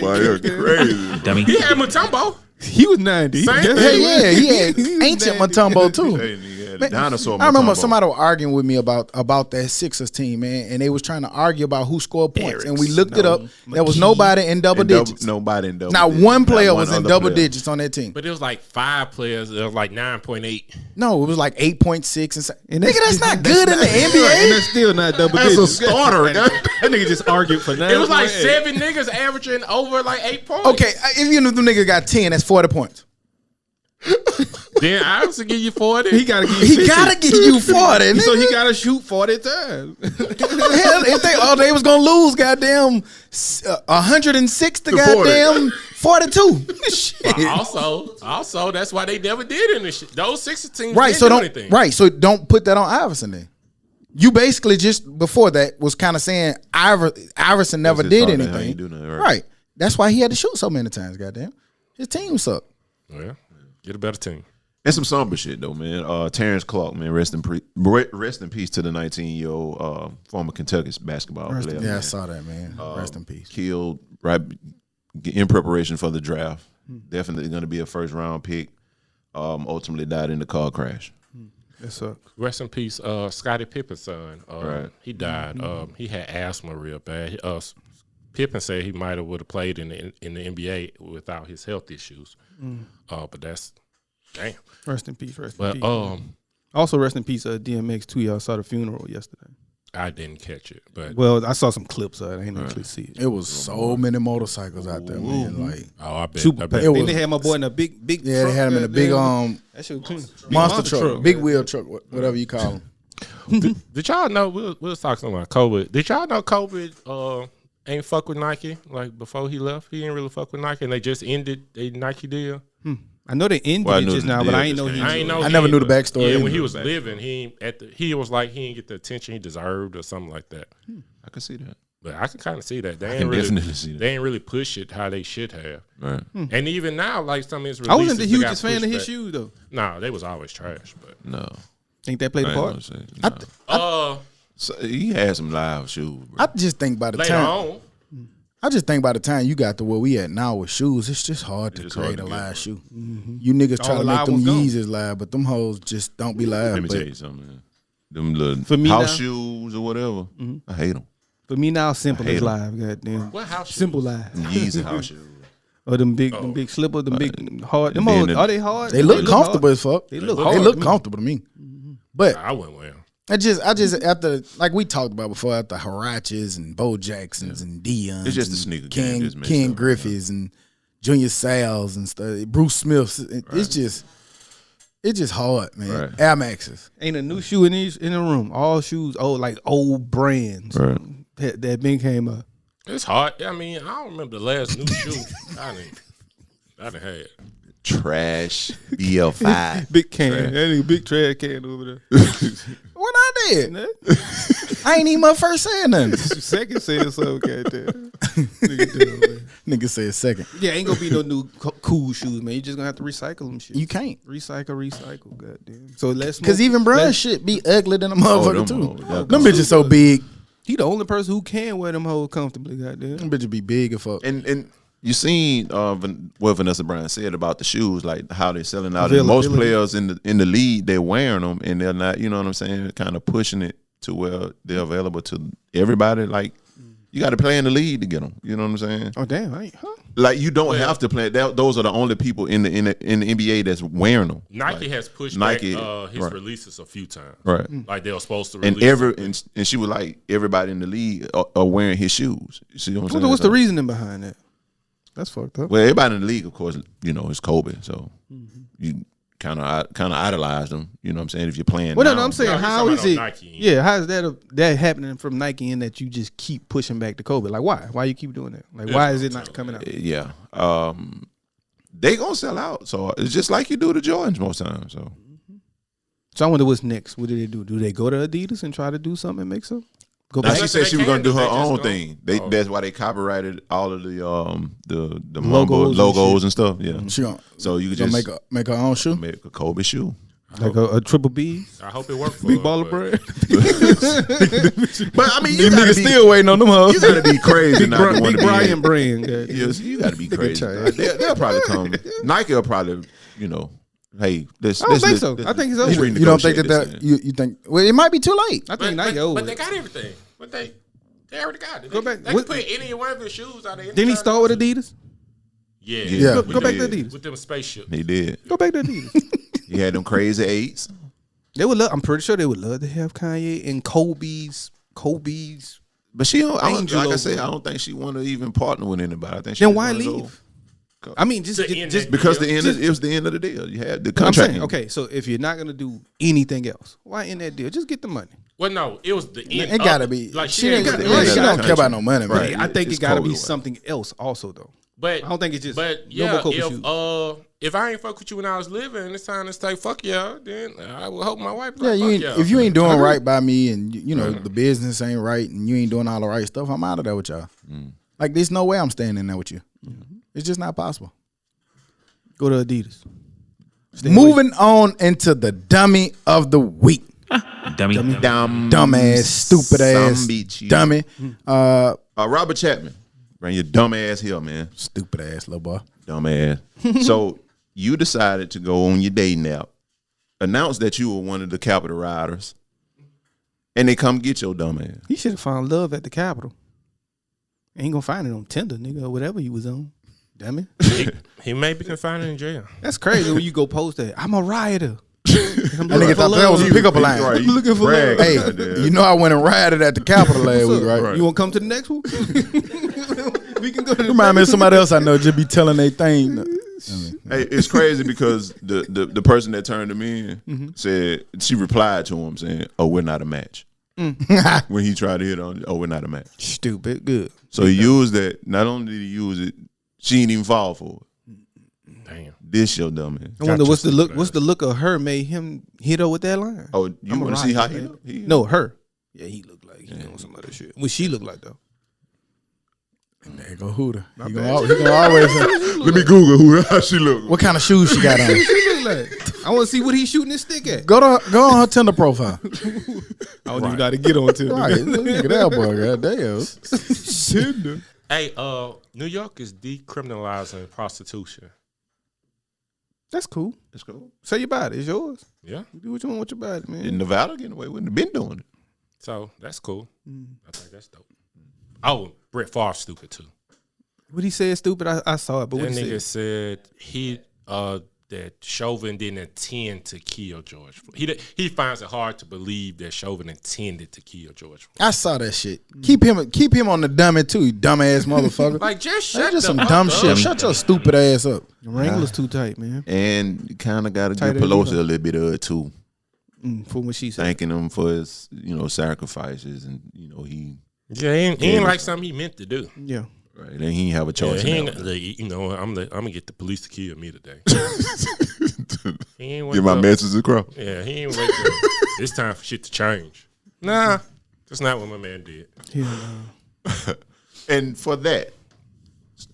Boy, you're crazy. Dummy. He had Mutombo. He was 90. Same Yeah, thing. yeah, he had ancient Mutombo too. Hey, nigga, had a dinosaur. I remember Mutombo. somebody was arguing with me about that Sixers team, man, and they was trying to argue about who scored points. And we looked it up. There was nobody in double digits. Nobody in double Not digits. one player Not one was in other double player. digits on that team. But it was like 5 players. It was like 9.8. No, it was like 8.6 and And nigga, that's not good in the And NBA. that's still not double That's a digits. starter. That nigga just argued for 9. It was like 7 niggas averaging over like 8 points. Okay, if you know the nigga got 10, that's 40 points. Then Iverson give you 40. He gotta give you He 50. gotta give you 40. So he nigga. gotta shoot 40 times. Hell, if they was gonna lose, goddamn 106 to 40. goddamn 42. Shit. Also, that's why they never did any shit. Those 6 teams Right, didn't so do don't anything. right, so don't put that on Iverson then. You basically just before that was kind of saying Iverson never That's did his fault, how anything. you do nothing, right. Right. That's why he had to shoot so many times, goddamn. His team sucked. Well, get a better team. And some somber shit though, man. Terrence Clark, man, rest in peace to the 19-year-old former Kentucky basketball player. Yeah, I man. saw that, man. Rest in peace. Killed right in preparation for the draft. Definitely going to be a first round pick. Ultimately died in the car crash. That sucks. Rest in peace, Scottie Pippen's son. Right. He died. He had asthma real bad. Pippen said he might have would have played in the NBA without his health issues. But that's damn. Rest in peace. Rest in But peace. Also, rest in peace, DMX too. Y'all saw the funeral yesterday. I didn't catch it, but Well, I saw some clips of it. I ain't actually see it. It was so many motorcycles out there, man. Like, oh, I bet. Super I pack. bet. It Then was- they had my boy in a big yeah, they truck, had him in a big goddamn. That shit was clean. monster truck, big man. wheel truck, whatever you call them. Did y'all know we'll talk something about Kobe? Did y'all know Kobe ain't fuck with Nike like before he left? He didn't really fuck with Nike, and they just ended a Nike deal. I know they ended Well, I it knew just the now, but deal I ain't just know came. he. I ain't know. I never he- knew the backstory Yeah, either. when he was living, he was like he didn't get the attention he deserved or something like that. I can see that. But I can kind of see that they can ain't really definitely see that. they ain't really push it how they should have. Right. And even now, like some of his I wasn't the releases, they got hugest fan of pushed his back. shoes though. Nah, they was always trash. But No. Think that played a I ain't part? gonna say, no. So he had some live shoes, bro. I just think by the later time on, I just think by the time you got to where we at now with shoes, it's just hard to It's create hard a to live get, shoe. You niggas try All to the make live them ones gone. Yeezys live, but them hoes just don't be live. Let me But tell you something, man. Them little For me house now- shoes or whatever, I hate them. For me now, simple hate is 'em. live. Goddamn. what house? Simple shoes? live. Yeezy house shoes. Or them big slippers, them big hard. Them then hoes, the- are they hard? they look comfortable as fuck. They look They hard look to me. comfortable to me. But I wouldn't wear 'em. I just after like we talked about before, after Harachis and Bo Jacksons and Dion's, It's just the and sneaker game just messed Ken up, Griffiths and Junior Sales and stuff, Bruce Smiths. It's just hard, man. Right. Air Maxes. Ain't a new shoe in the room. All shoes, like old brands Right. that been came up. It's hard. I mean, I don't remember the last new shoe I done had. Trash BL5. Big can, that nigga big trash can over there. What I did? I ain't even my first saying nothing. Second said so, goddamn. Nigga do, man. Nigga said second. Yeah, ain't gonna be no new cool shoes, man. You just gonna have to recycle them shit. You can't. recycle, goddamn. So let's Because even Brian shit be ugly than a motherfucker them too. hoes, yeah. Them bitches so big. he the only person who can wear them hoes comfortably, goddamn. Them bitches be big as fuck. And you seen what Vanessa Bryan said about the shoes, like how they're selling out. And most Availability. players in the league, they're wearing them, and they're not. You know what I'm saying? Kind of pushing it to where they're available to everybody. Like you got to play in the league to get them. You know what I'm saying? Oh damn, I ain't, huh? Like you don't have to play. Those are the only people in the NBA that's wearing them. Nike has pushed Nike, back his right. releases a few times. Right. Like they were supposed to And release. and she was like, everybody in the league are wearing his shoes. You see what I'm saying? What's the So- reasoning behind that? That's fucked up. Well, everybody in the league, of course, you know, is Kobe. So you kind of idolize them. You know what I'm saying? If you're playing, Well, no, now. I'm saying No, he's how talking is about it? Nike. Yeah, how is that happening from Nike in that you just keep pushing back to Kobe? Like why? Why you keep doing that? Like Yeah, why is it that's not coming out? Yeah. They gonna sell out. So it's just like you do the Jordans most times. So So I wonder what's next. What do they do? Do they go to Adidas and try to do something and make some? Go now back. she That's said what she they was gonna can do do. her They just own don't- thing. Oh. That's why they copyrighted all of the Logos Mamba and logos shit. and stuff. Yeah. She gonna, So you could gonna just make her own shoe. make a Kobe shoe. Like a triple B, I hope it worked for big her, baller but- brand, But I mean, These niggas still waiting on them hoes. you gotta be crazy not to want big to be. Brian brand. Yes, you got to be crazy. child. They'll probably come. Nike will probably, you know, hey, let's. I don't think so. I think it's over. You don't think that you think? Well, it might be too late. I think But, Nike over. but they got everything. But they already got it. Go They, back. They What- can put any one of their shoes out there. Didn't he start with Adidas? Yeah. Yeah. Go back to did. Adidas. With them spaceships. He did. Go back to Adidas. He had them crazy eights. They would love. I'm pretty sure they would love to have Kanye and Kobe's. But she don't. Angel Like I logo. said, I don't think she want to even partner with anybody. I think she Then just why wanna go- leave? I mean, just To end just that Because deal. it was the end of the deal. You had the I'm contract. saying, ended. okay, so if you're not gonna do anything else, why end that deal? Just get the money. Well, no, it was the end. It gotta of- be. Like she ain't ain't, got- yeah, she got don't care about no money, man. Right. I think It's it got to be Kobe. something else also though. But I don't think it's just But no yeah, more Kobe shoes. if I ain't fuck with you when I was living, and it's time to say fuck y'all, then I would hope my wife. Yeah, Like, you fuck ain't, y'all. if you ain't doing right by me, and you know the business ain't right, and you ain't doing all the right stuff, I'm out of there with y'all. Like there's no way I'm staying in there with you. It's just not possible. Go to Adidas. Moving on into the dummy of the week. Dummy. Dumbass, stupid ass, Some bitch, you. dummy, Robert Chapman, bring your dumb ass here, man. stupid ass little boy. Dumb ass. So you decided to go on your dating app, announce that you were one of the Capitol riders, and they come get your dumb ass. He should have found love at the Capitol. Ain't gonna find it on Tinder, nigga, or whatever you was on. Damn it. He may be confined in jail. That's crazy when you go post that. I'm a rioter. That nigga thought that was a pickup line. Right, I'm looking for brag, Hey, goddamn. you know I went and rioted at the Capitol last week, right? Right. You want to come to the next one? We can go to the Remind me of somebody else I know just be telling they thing. Hey, it's crazy because the person that turned him in said she replied to him saying, "Oh, we're not a match." When he tried to hit on, "Oh, we're not a match." Stupid. Good. So he used that. Not only did he use it, she didn't even fall for it. Damn. This your dumb ass. I wonder Got what's the your look. stupid What's the look of her made him hit her with that line? Oh, you I'm want to a see how Rockets he fan. look? He- No, her. Yeah, he looked like he doing some other shit. What she look like though? There go Hooter. He gonna always. Let me Google how she look. What kind of shoes she got on? She look like. I want to see what he's shooting his stick at. Go on her Tinder profile. I don't even know how to get on to Right, look at that boy. Goddamn. Tinder. Hey, New York is decriminalizing prostitution. That's cool. Let's go. Say your body. It's yours. Yeah. You do what you want with your body, man. In Nevada, getting away with it. Been doing it. So that's cool. I think that's dope. Oh, Brett Favre stupid too. What he said stupid, I saw it, but what That he nigga said? said that Chauvin didn't intend to kill George Floyd. He finds it hard to believe that Chauvin intended to kill George Floyd. I saw that shit. Keep him on the dummy too, you dumbass motherfucker. Like just That's shut just the some fuck dumb up. shit. Shut your stupid ass up. The Wrangler's too tight, man. And you kind of got to Tighter give than Pelosi you a little bit of it too. For what she said. Thanking him for his, sacrifices, and he Yeah, he ain't like something he meant to do. Yeah. right. And he ain't have a Yeah, choice. he in ain't, that. like, I'm gonna get the police to kill me today. He ain't wake Get my up. message across. Yeah, he ain't wake up. It's time for shit to change. Nah, that's not what my man did. And for that,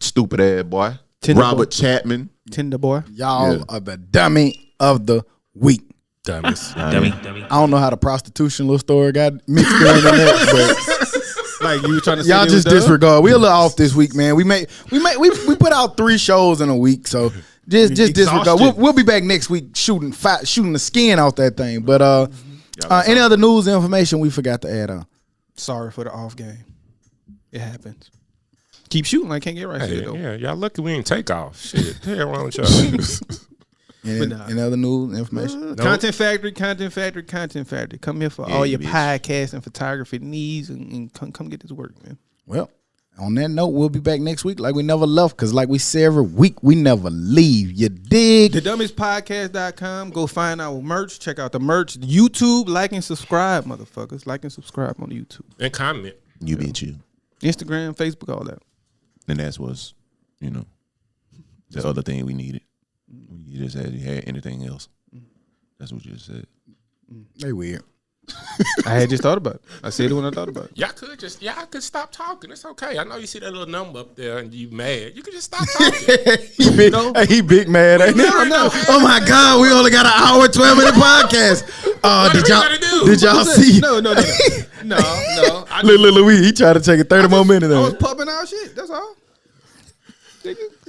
stupid ass boy, Tinder Robert boy. Chapman. Tinder boy. Y'all Yeah. are the dummy of the week. Dummies. Dummy. I don't know how the prostitution little story got mixed in that, Like you were trying to but say y'all they was just dumb? disregard. We a little off this week, man. We put out 3 shows in a week, so just disregard. Exhaustion. We'll be back next week shooting the skin off that thing. But any other news information we forgot to add on? Sorry for the off game. It happens. Keep shooting like can't get right Hey, shit though. yeah, y'all lucky we ain't take off. Shit, the hell wrong with y'all? Any other news information? Content Factory. Come here for all your bitch. podcast and photography needs and come get this work, man. Well, on that note, we'll be back next week like we never left, because like we say every week, we never leave. You dig? TheDumbestPodcast.com. Go find our merch. Check out the merch. YouTube, like and subscribe, motherfuckers. Like and subscribe on YouTube. And comment. You beat you. Instagram, Facebook, all that. And that's what's, the other thing we needed. You just had anything else. That's what you just said. They weird. I had just thought about it. I said it when I thought about it. Y'all could stop talking. It's okay. I know you see that little number up there and you mad. You could just stop talking. He big mad, ain't he? No. Oh my God, we only got an hour, 12-minute podcast. Did y'all see? No. I Little Louis, he tried to take it 30 more minutes. was Ain't pumping out shit. That's all.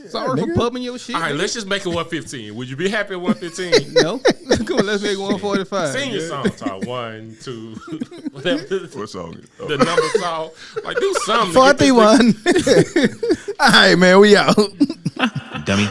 Sorry for pumping your shit. All right, let's just make it 115. Would you be happy at 115? No. Come on, let's make 145. Sing your song, Todd. 1, 2, whatever What song? the number song. Like, do something. to get this 41. All right, man, we out. Dummy.